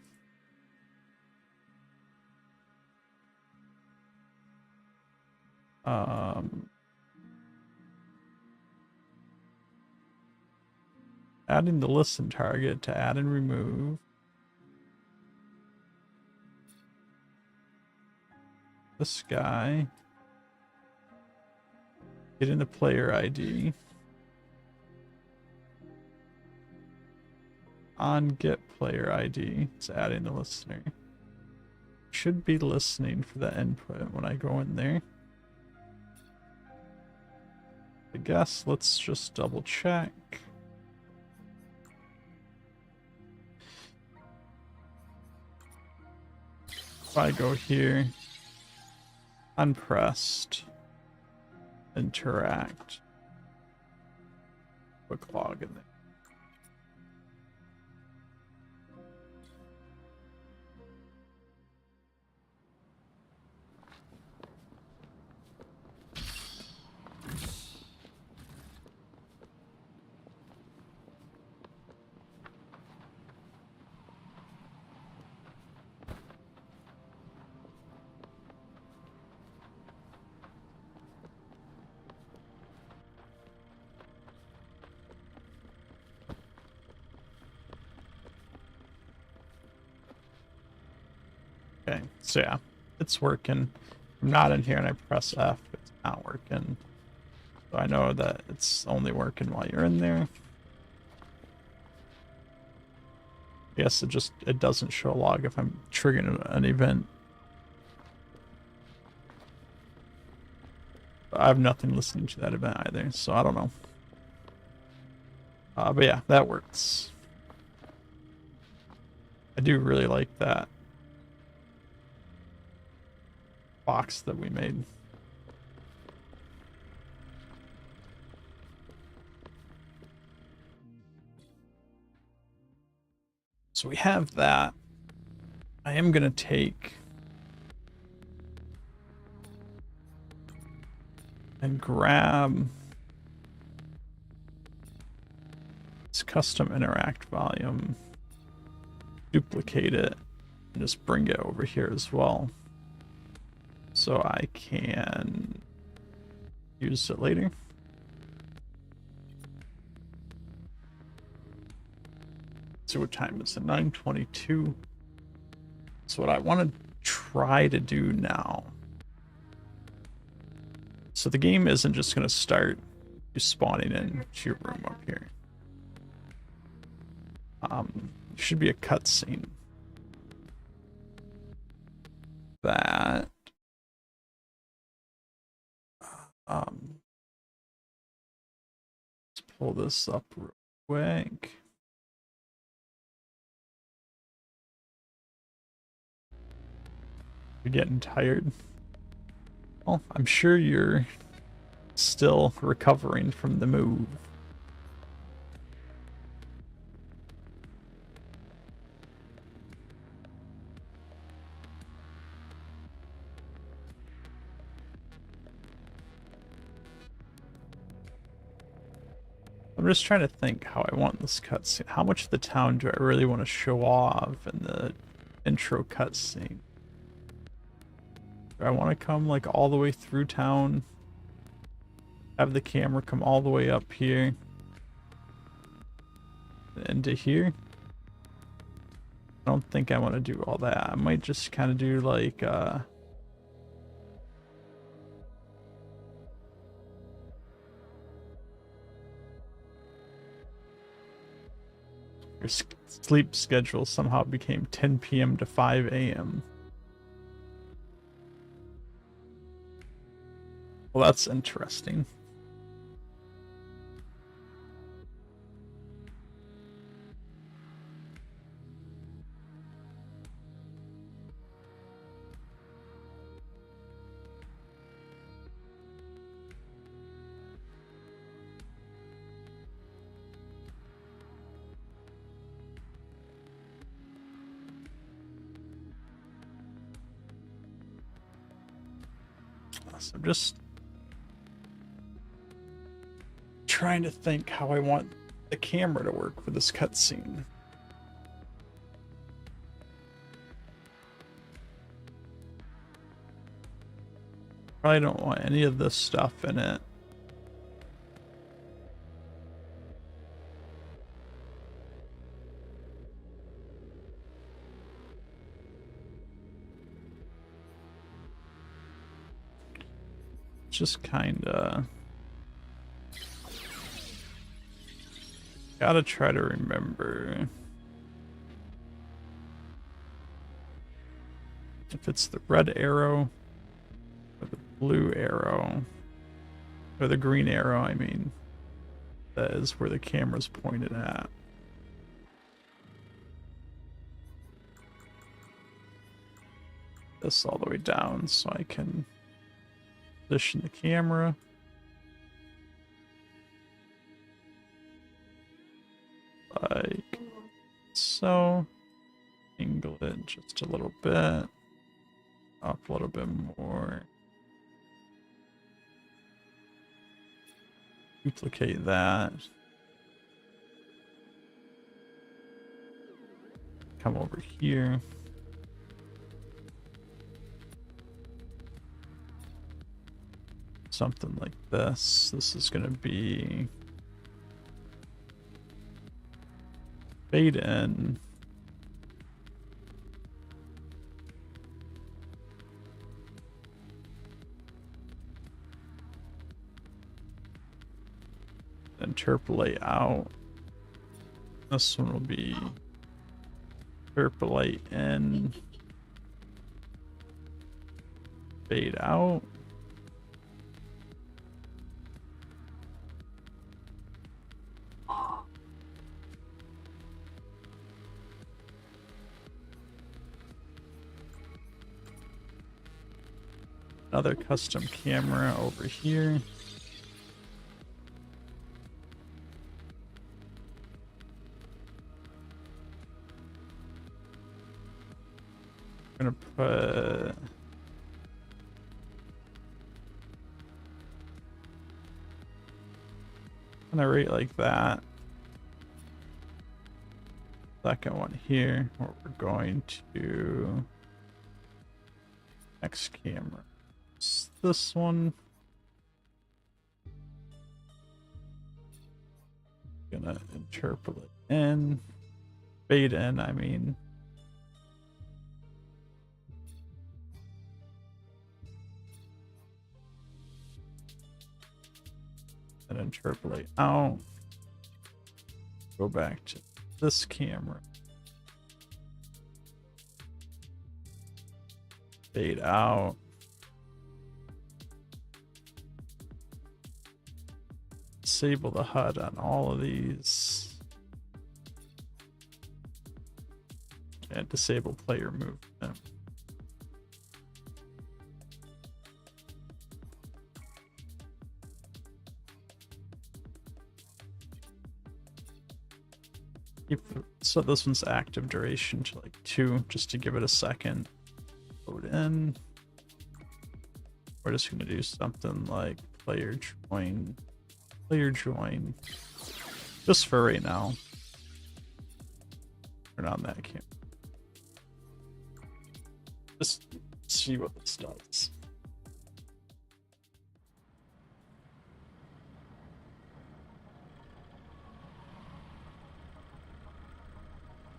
Adding the listen target to add and remove. this guy. Get into player ID. On get player ID, it's adding the listener. Should be listening for the input when I go in there. I guess let's just double check. If I go here, unpressed, interact, quick log in there. Okay, so yeah, it's working. I'm not in here and I press F, it's not working. So I know that it's only working while you're in there. I guess it doesn't show a log if I'm triggering an event. But I have nothing listening to that event either, so I don't know. But yeah, that works. I do really like that box that we made. So we have that. I am going to take and grab this custom interact volume, duplicate it, and just bring it over here as well. So I can use it later. So what time is it? 9:22. So what I want to try to do now. So the game isn't just going to start you spawning into your room up here. There should be a cutscene that let's pull this up real quick. You're getting tired? Well, I'm sure you're still recovering from the move. I'm just trying to think how I want this cutscene. How much of the town do I really want to show off in the intro cutscene? Do I want to come like all the way through town? Have the camera come all the way up here? Into here? I don't think I want to do all that. I might just kind of do like your sleep schedule somehow became 10 p.m. to 5 a.m. Well, that's interesting. So I'm just trying to think how I want the camera to work for this cutscene. Probably don't want any of this stuff in it. just kinda gotta try to remember if it's the red arrow or the blue arrow, or the green arrow, I mean, that is where the camera's pointed at. This all the way down so I can position the camera. Like so. Angle it just a little bit. Up a little bit more. Duplicate that. Come over here. Something like this. This is going to be fade in. Interpolate out. This one will be interpolate in, fade out. Another custom camera over here. I'm gonna put kind of right like that. Second one here, where we're going to next camera. It's this one. Gonna interpolate in, fade in, I mean. And interpolate out. Go back to this camera. Fade out. Disable the HUD on all of these. And disable player movement. So this one's active duration to like 2, just to give it a second. Load in. We're just gonna do something like player join, just for right now. Turn on that camera. Just see what this does.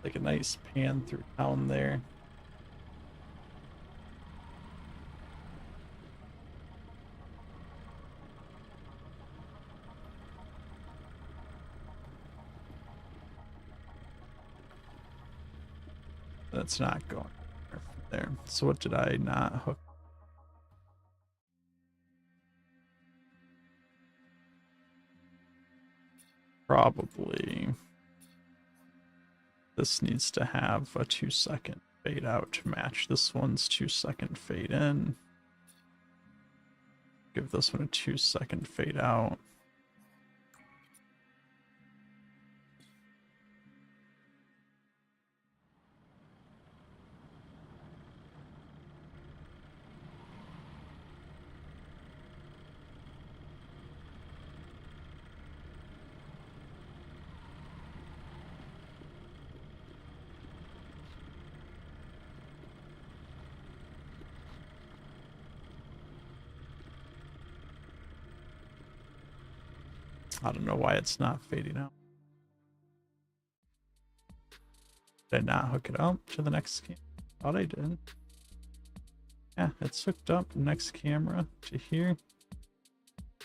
Like a nice pan through town there. That's not going there. So what did I not hook? Probably this needs to have a 2-second fade out to match this one's 2-second fade in. Give this one a 2-second fade out. I don't know why it's not fading out. Did I not hook it up to the next camera? Thought I did. Yeah, it's hooked up next camera to here.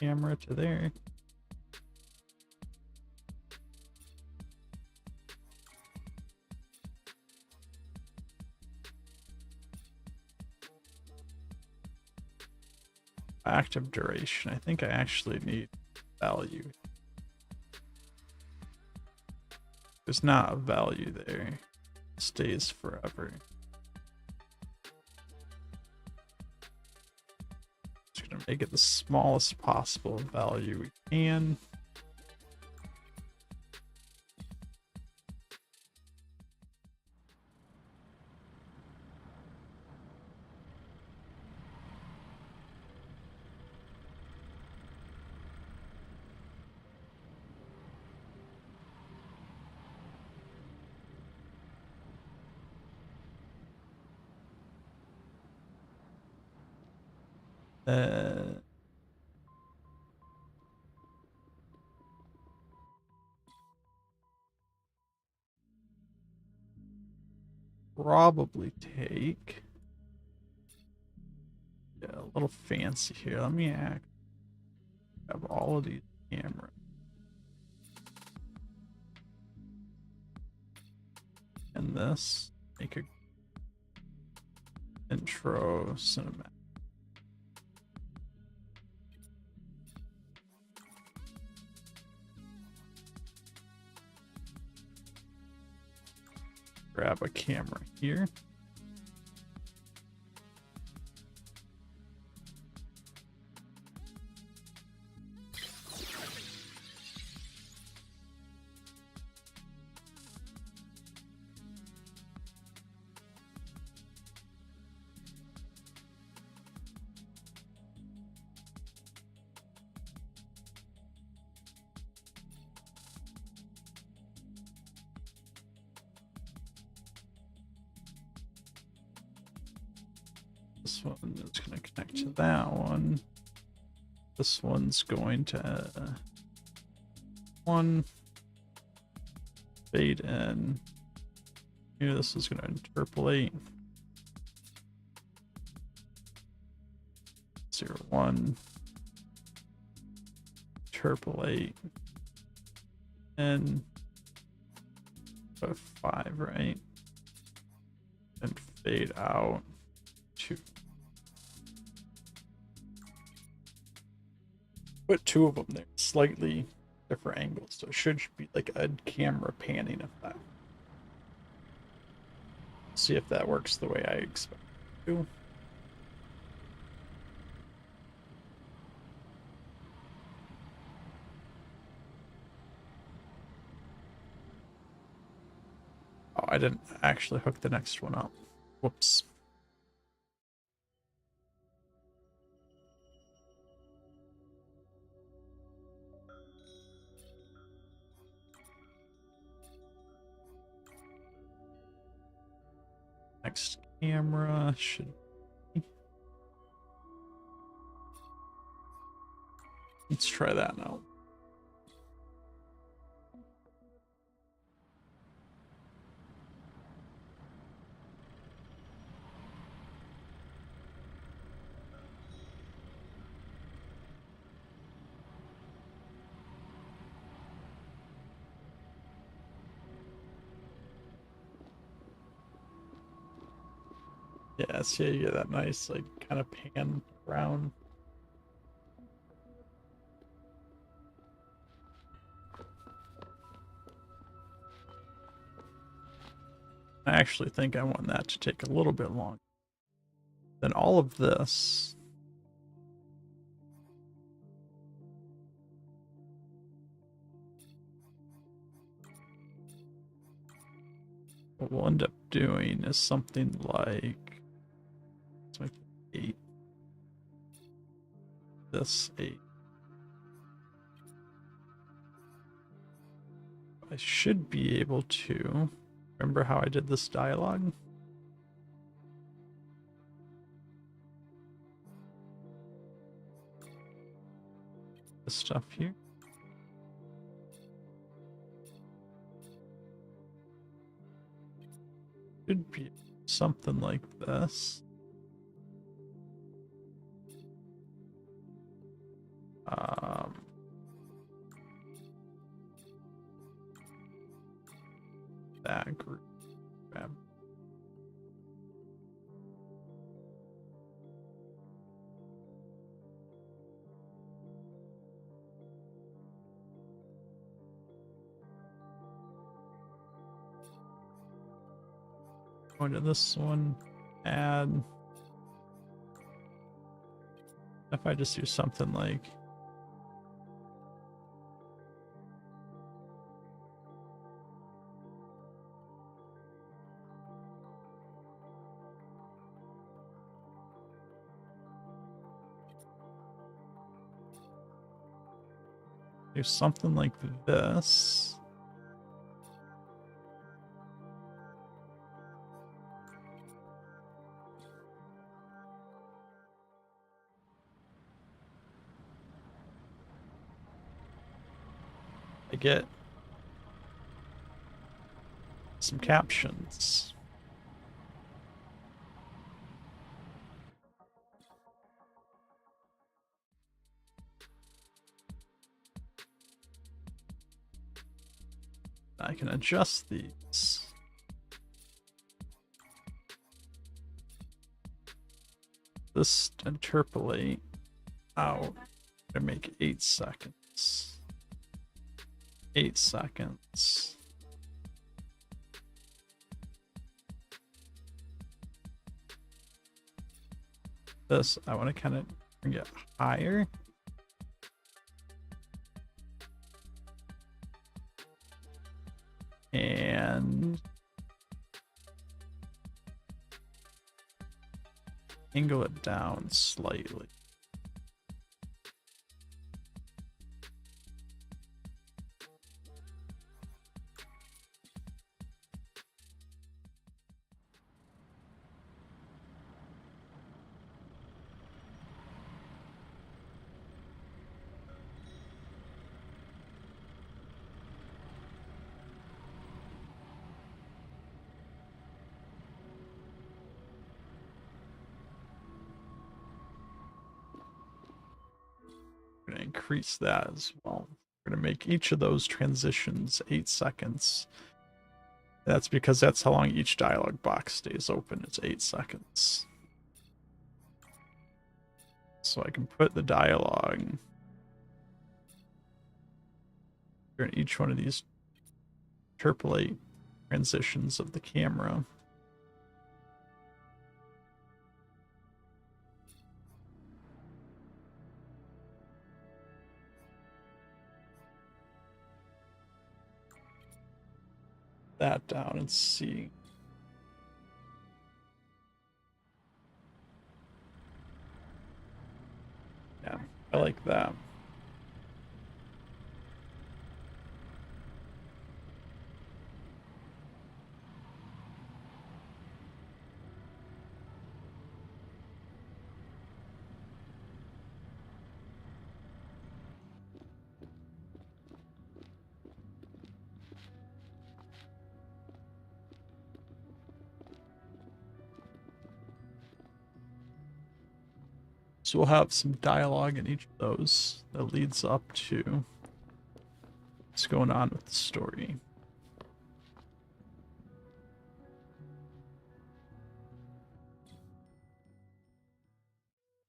camera to there. Active duration. I think I actually need value. There's not a value there. It stays forever. Just gonna make it the smallest possible value we can. Probably take a little fancy here. Let me have all of these cameras. And this, make a intro cinematic. Grab a camera here. This one is going to connect to that one. This one's going to one fade in. Here, this is going to interpolate. 0, 1. Interpolate. And 5, right? And fade out 2. Put 2 of them there, slightly different angles, so it should be like a camera panning effect. See if that works the way I expect it to. Oh, I didn't actually hook the next one up. Whoops. Next camera should be... Let's try that now. Yeah, see, you get that nice, like, kind of pan around. I actually think I want that to take a little bit longer. Then all of this. What we'll end up doing is something like 8. This 8. I should be able to remember how I did this dialogue. This stuff here. Should be something like this. Um, that group. Go to this one, add. If I just do something like do something like this. I get some captions. I can adjust these. This interpolate out to make 8 seconds. 8 seconds. This, I want to kind of bring it higher. And angle it down slightly. We're going to increase that as well. We're going to make each of those transitions 8 seconds. That's because that's how long each dialog box stays open. It's 8 seconds. So I can put the dialogue in each one of these interpolate transitions of the camera. That down and see. Yeah, I like that. So we'll have some dialogue in each of those that leads up to what's going on with the story.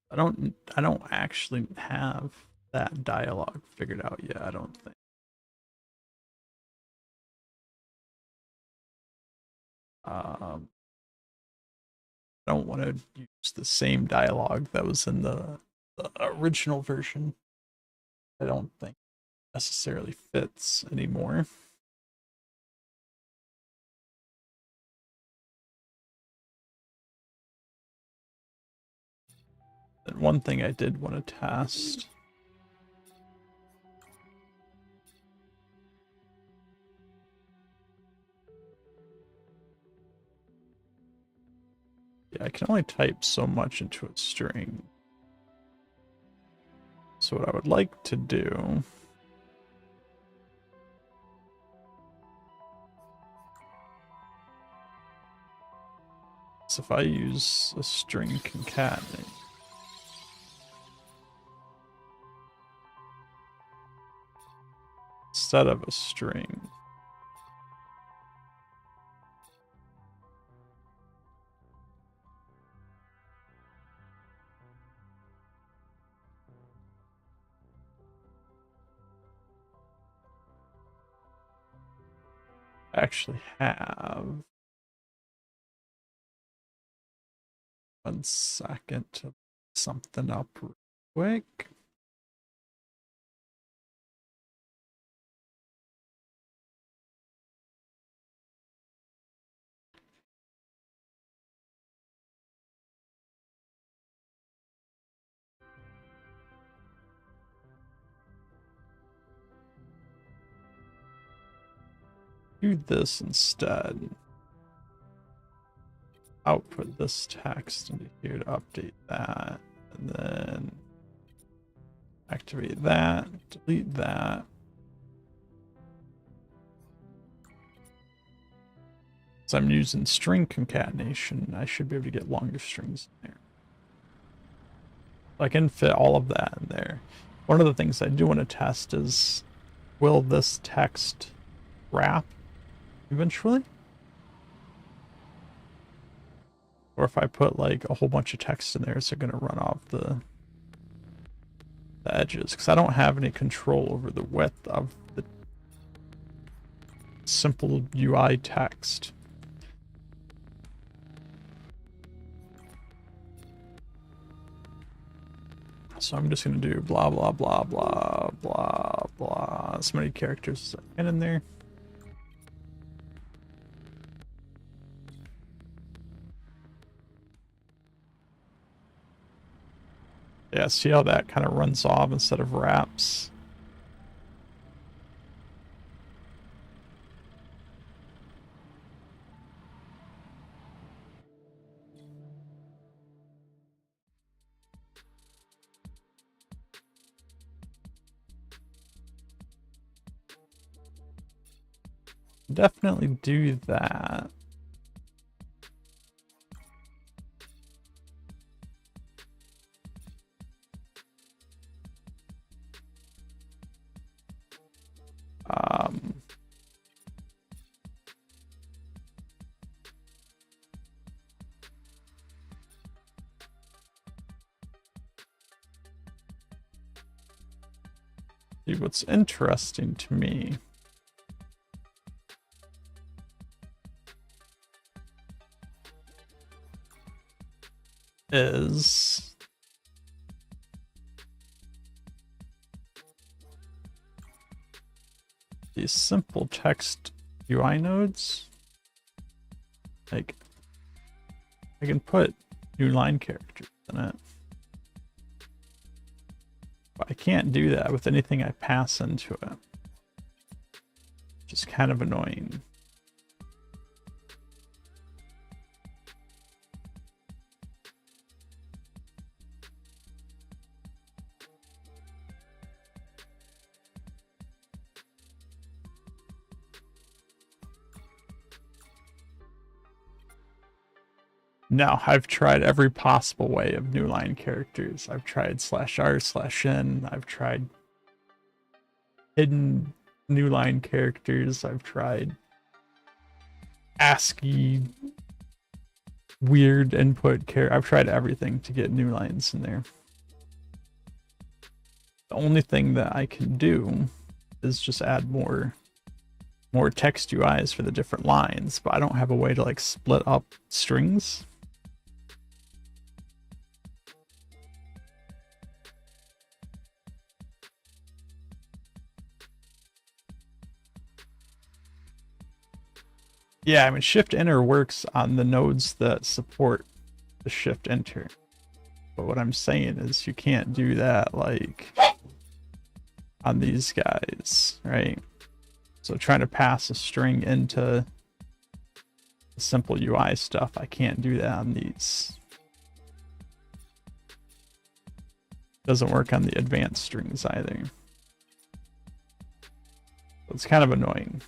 I don't actually have that dialogue figured out yet, I don't think. I don't want to use the same dialogue that was in the original version. I don't think necessarily fits anymore. And one thing I did want to test. Yeah, I can only type so much into a string. So what I would like to do is if I use a string concatenate, instead of a string. I actually have 1 second to look something up real quick. Do this instead. Output this text into here to update that, and then activate that, delete that. So I'm using string concatenation. I should be able to get longer strings in there. I can fit all of that in there. One of the things I do want to test is, will this text wrap eventually? Or if I put like a whole bunch of text in there, is it going to run off the edges? Because I don't have any control over the width of the simple UI text. So I'm just going to do blah, blah, blah, blah, blah, blah. As many characters as I can in there. Yeah, see how that kind of runs off instead of wraps? Definitely do that. See, what's interesting to me is these simple text UI nodes. Like, I can put new line characters in it. But I can't do that with anything I pass into it. Which is kind of annoying. No, I've tried every possible way of new line characters. I've tried /r/n. I've tried hidden new line characters. I've tried ASCII weird input I've tried everything to get new lines in there. The only thing that I can do is just add more text UIs for the different lines, but I don't have a way to like split up strings. Yeah, I mean, shift enter works on the nodes that support the shift enter. But what I'm saying is you can't do that like on these guys, right? So trying to pass a string into the simple UI stuff, I can't do that on these. Doesn't work on the advanced strings either. So it's kind of annoying.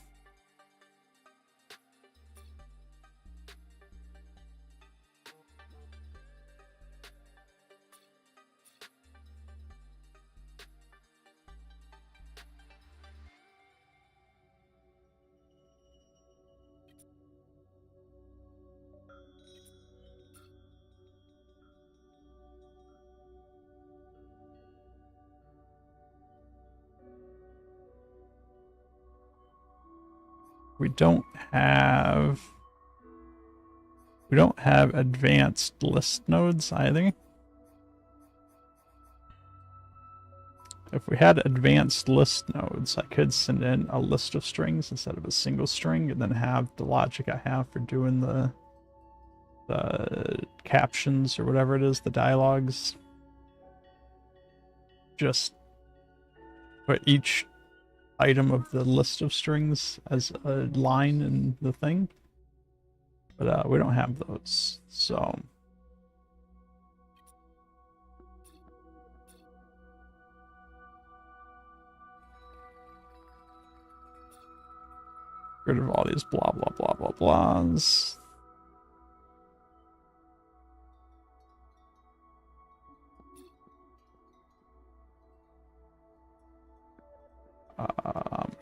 we don't have advanced list nodes either. If we had advanced list nodes, I could send in a list of strings instead of a single string, and then have the logic I have for doing the captions or whatever it is, the dialogues. Just put each item of the list of strings as a line in the thing. But we don't have those, so... rid of all these blah blah blah blah blahs.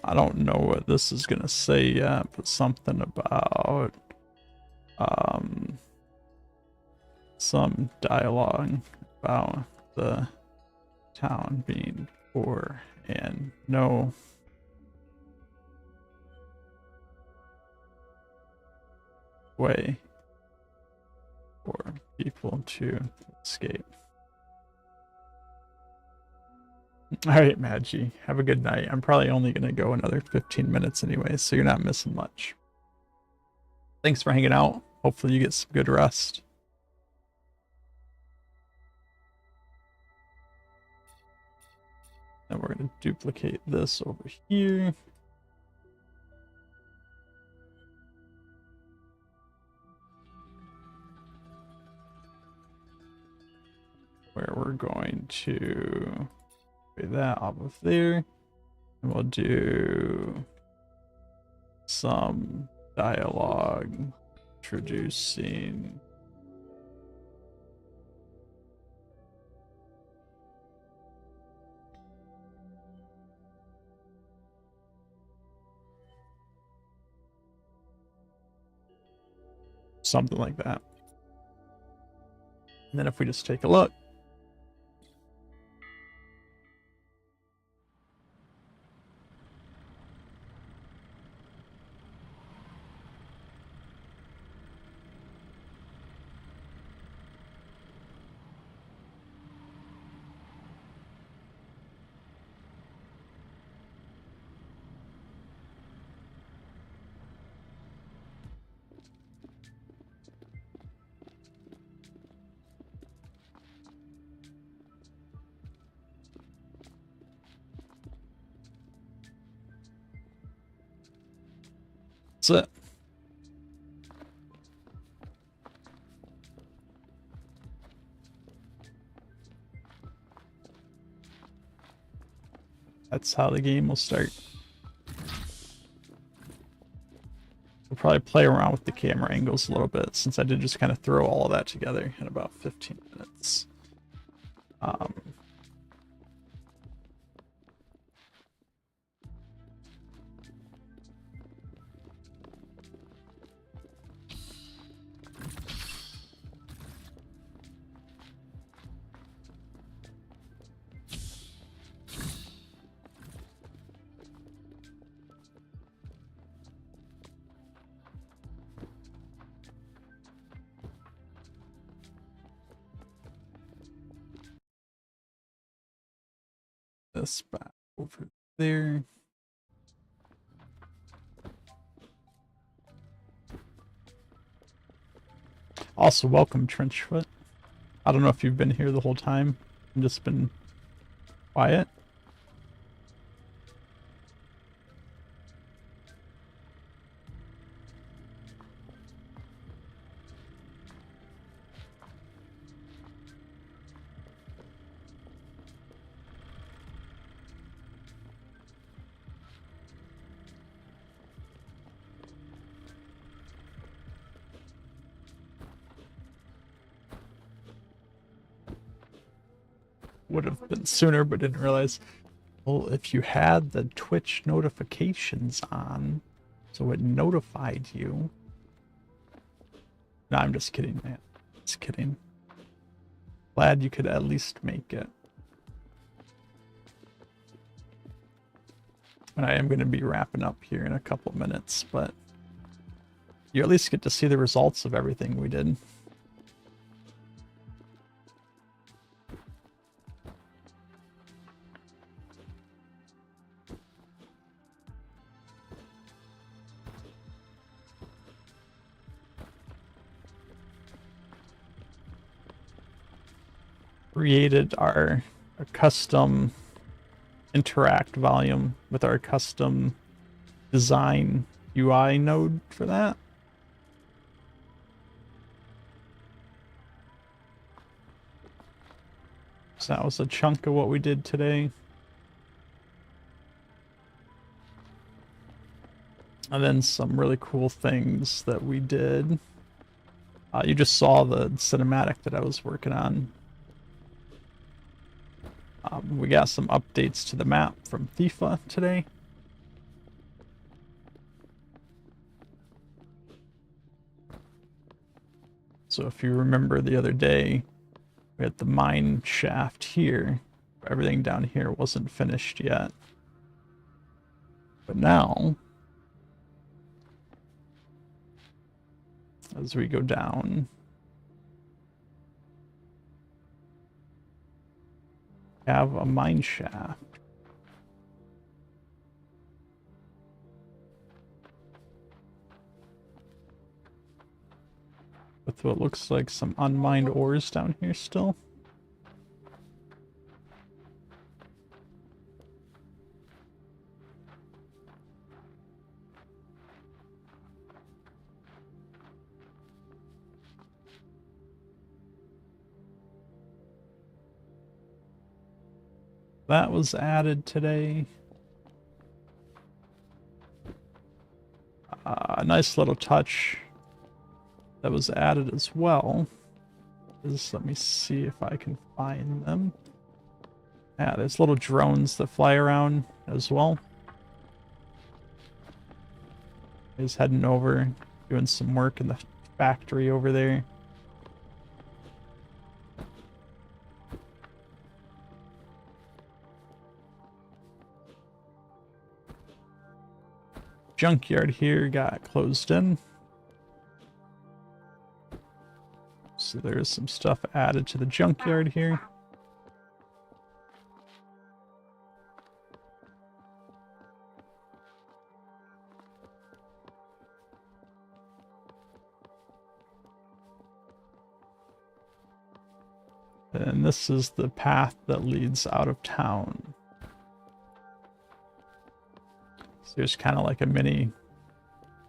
I don't know what this is gonna say yet, but something about some dialogue about the town being poor and no way for people to escape. Alright, Magi, have a good night. I'm probably only going to go another 15 minutes anyway, so you're not missing much. Thanks for hanging out. Hopefully you get some good rest. And we're going to duplicate this over here. Where we're going to put that off of there. And we'll do some dialogue introducing something like that. And then if we just take a look, that's it. That's how the game will start. We'll probably play around with the camera angles a little bit, since I did just kind of throw all of that together in about 15 minutes. This back over there. Also, welcome, Trenchfoot. I don't know if you've been here the whole time. I've just been quiet. Would have been sooner, but didn't realize. Well, if you had the Twitch notifications on, so it notified you. No, I'm just kidding, man. Just kidding. Glad you could at least make it. And I am going to be wrapping up here in a couple of minutes, but you at least get to see the results of everything we did. Created our custom interact volume with our custom design UI node for that. So that was a chunk of what we did today. And then some really cool things that we did. You just saw the cinematic that I was working on. We got some updates to the map from FIFA today. So if you remember the other day, we had the mine shaft here. Everything down here wasn't finished yet. But now, as we go down, we have a mine shaft. With what looks like some unmined ores down here still. That was added today. A nice little touch that was added as well is, let me see if I can find them. Yeah, there's little drones that fly around as well. He's heading over, doing some work in the factory over there. Junkyard here got closed in. So there's some stuff added to the junkyard here. And this is the path that leads out of town. So there's kind of like a mini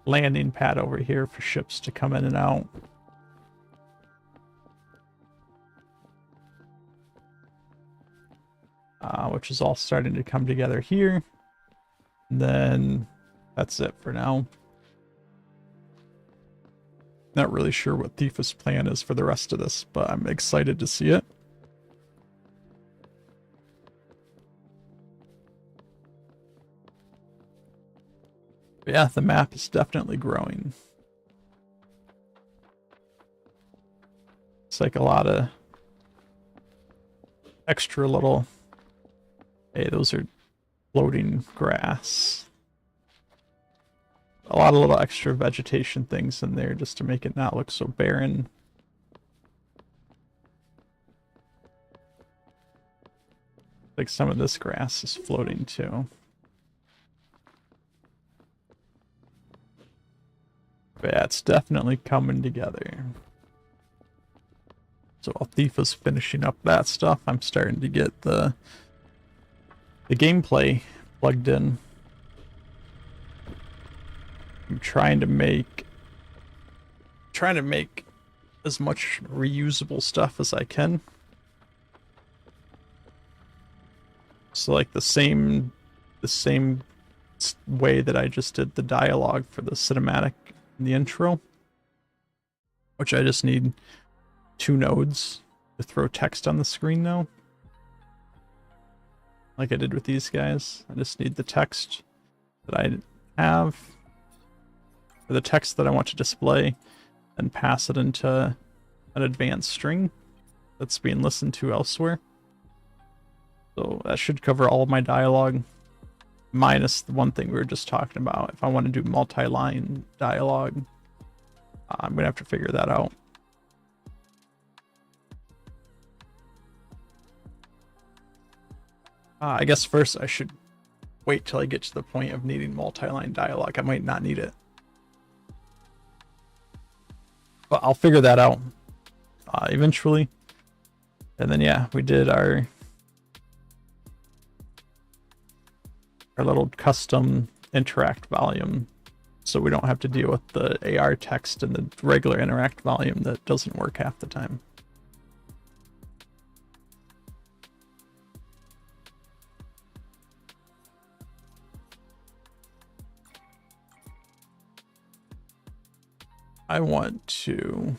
landing pad over here for ships to come in and out. Which is all starting to come together here. And then that's it for now. Not really sure what Thief's plan is for the rest of this, but I'm excited to see it. But yeah, the map is definitely growing. It's like a lot of extra little... Hey, those are floating grass. A lot of little extra vegetation things in there just to make it not look so barren. Like some of this grass is floating too. But yeah, it's definitely coming together. So while Thief is finishing up that stuff, I'm starting to get the gameplay plugged in. I'm trying to make as much reusable stuff as I can. So like the same way that I just did the dialogue for the cinematic in the intro, which I just need 2 nodes to throw text on the screen now. Like I did with these guys. I just need the text that I have, or the text that I want to display, and pass it into an advanced string that's being listened to elsewhere. So that should cover all of my dialogue. minus the one thing we were just talking about. If I want to do multi-line dialogue, I'm going to have to figure that out. I guess first I should wait till I get to the point of needing multi-line dialogue. I might not need it, but I'll figure that out eventually. And then yeah, we did our little custom interact volume, so we don't have to deal with the AR text and the regular interact volume that doesn't work half the time. I want to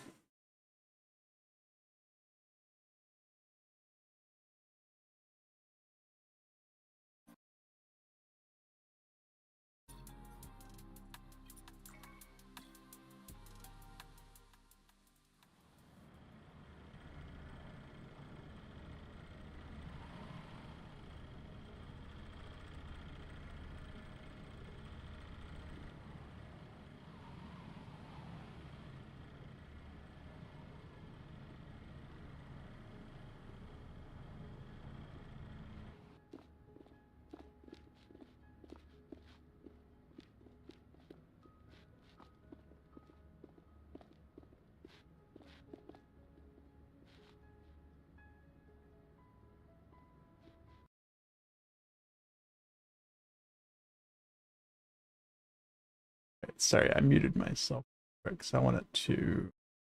sorry, I muted myself because I wanted to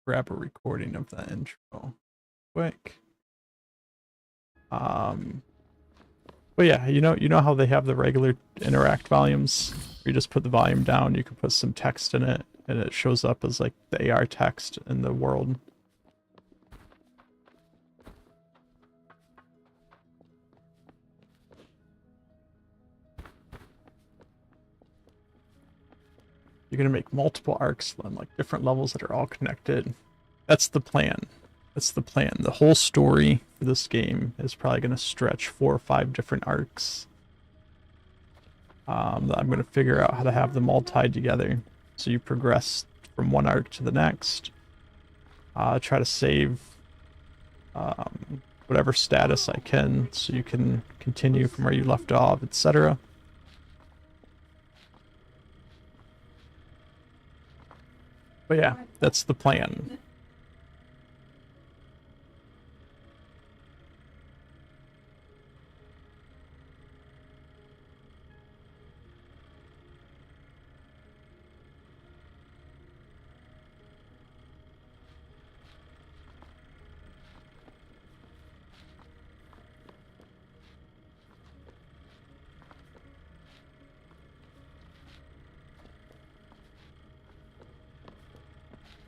grab a recording of that intro quick. But yeah, you know how they have the regular interact volumes? You just put the volume down, you can put some text in it, and it shows up as like the AR text in the world. You're gonna make multiple arcs on like different levels that are all connected. That's the plan. That's the plan. The whole story for this game is probably gonna stretch 4 or 5 different arcs. That I'm gonna figure out how to have them all tied together, so you progress from one arc to the next. Try to save whatever status I can, so you can continue from where you left off, etc. But yeah, that's the plan.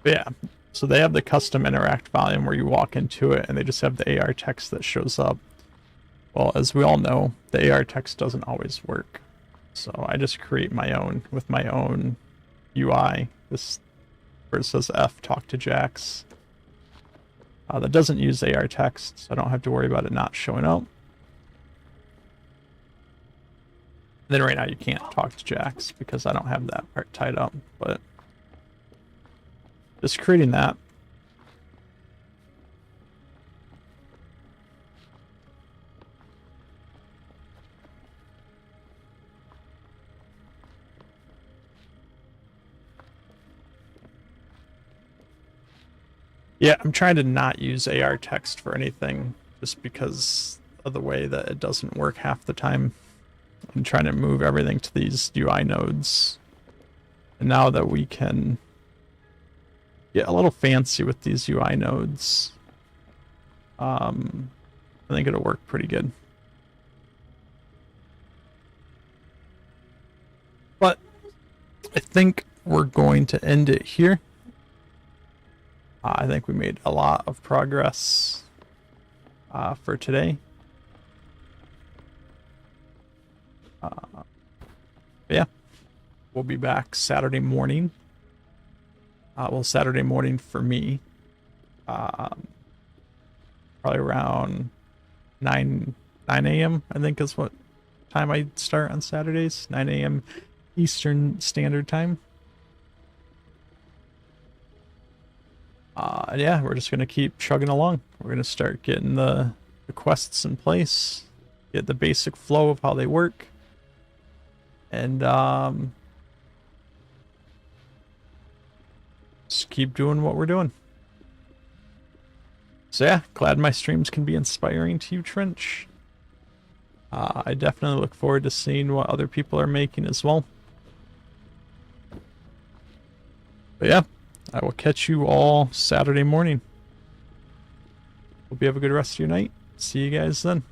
But yeah, so they have the custom interact volume where you walk into it and they just have the AR text that shows up. Well, as we all know, the AR text doesn't always work. So I just create my own with my own UI. This where it says F, talk to Jax. That doesn't use AR text, so I don't have to worry about it not showing up. And then right now you can't talk to Jax because I don't have that part tied up, but just creating that. Yeah, I'm trying to not use AR text for anything just because of the way that it doesn't work half the time. I'm trying to move everything to these UI nodes. And now that we can get a little fancy with these UI nodes, I think it'll work pretty good. But I think we're going to end it here. I think we made a lot of progress for today. Yeah, we'll be back Saturday morning. Well, Saturday morning for me. Probably around 9 a.m. I think is what time I start on Saturdays, 9 a.m. Eastern Standard Time. And yeah, we're just gonna keep chugging along. We're gonna start getting the quests in place, get the basic flow of how they work, and just keep doing what we're doing. So yeah, glad my streams can be inspiring to you, Trench. I definitely look forward to seeing what other people are making as well. But yeah, I will catch you all Saturday morning. Hope you have a good rest of your night. See you guys then.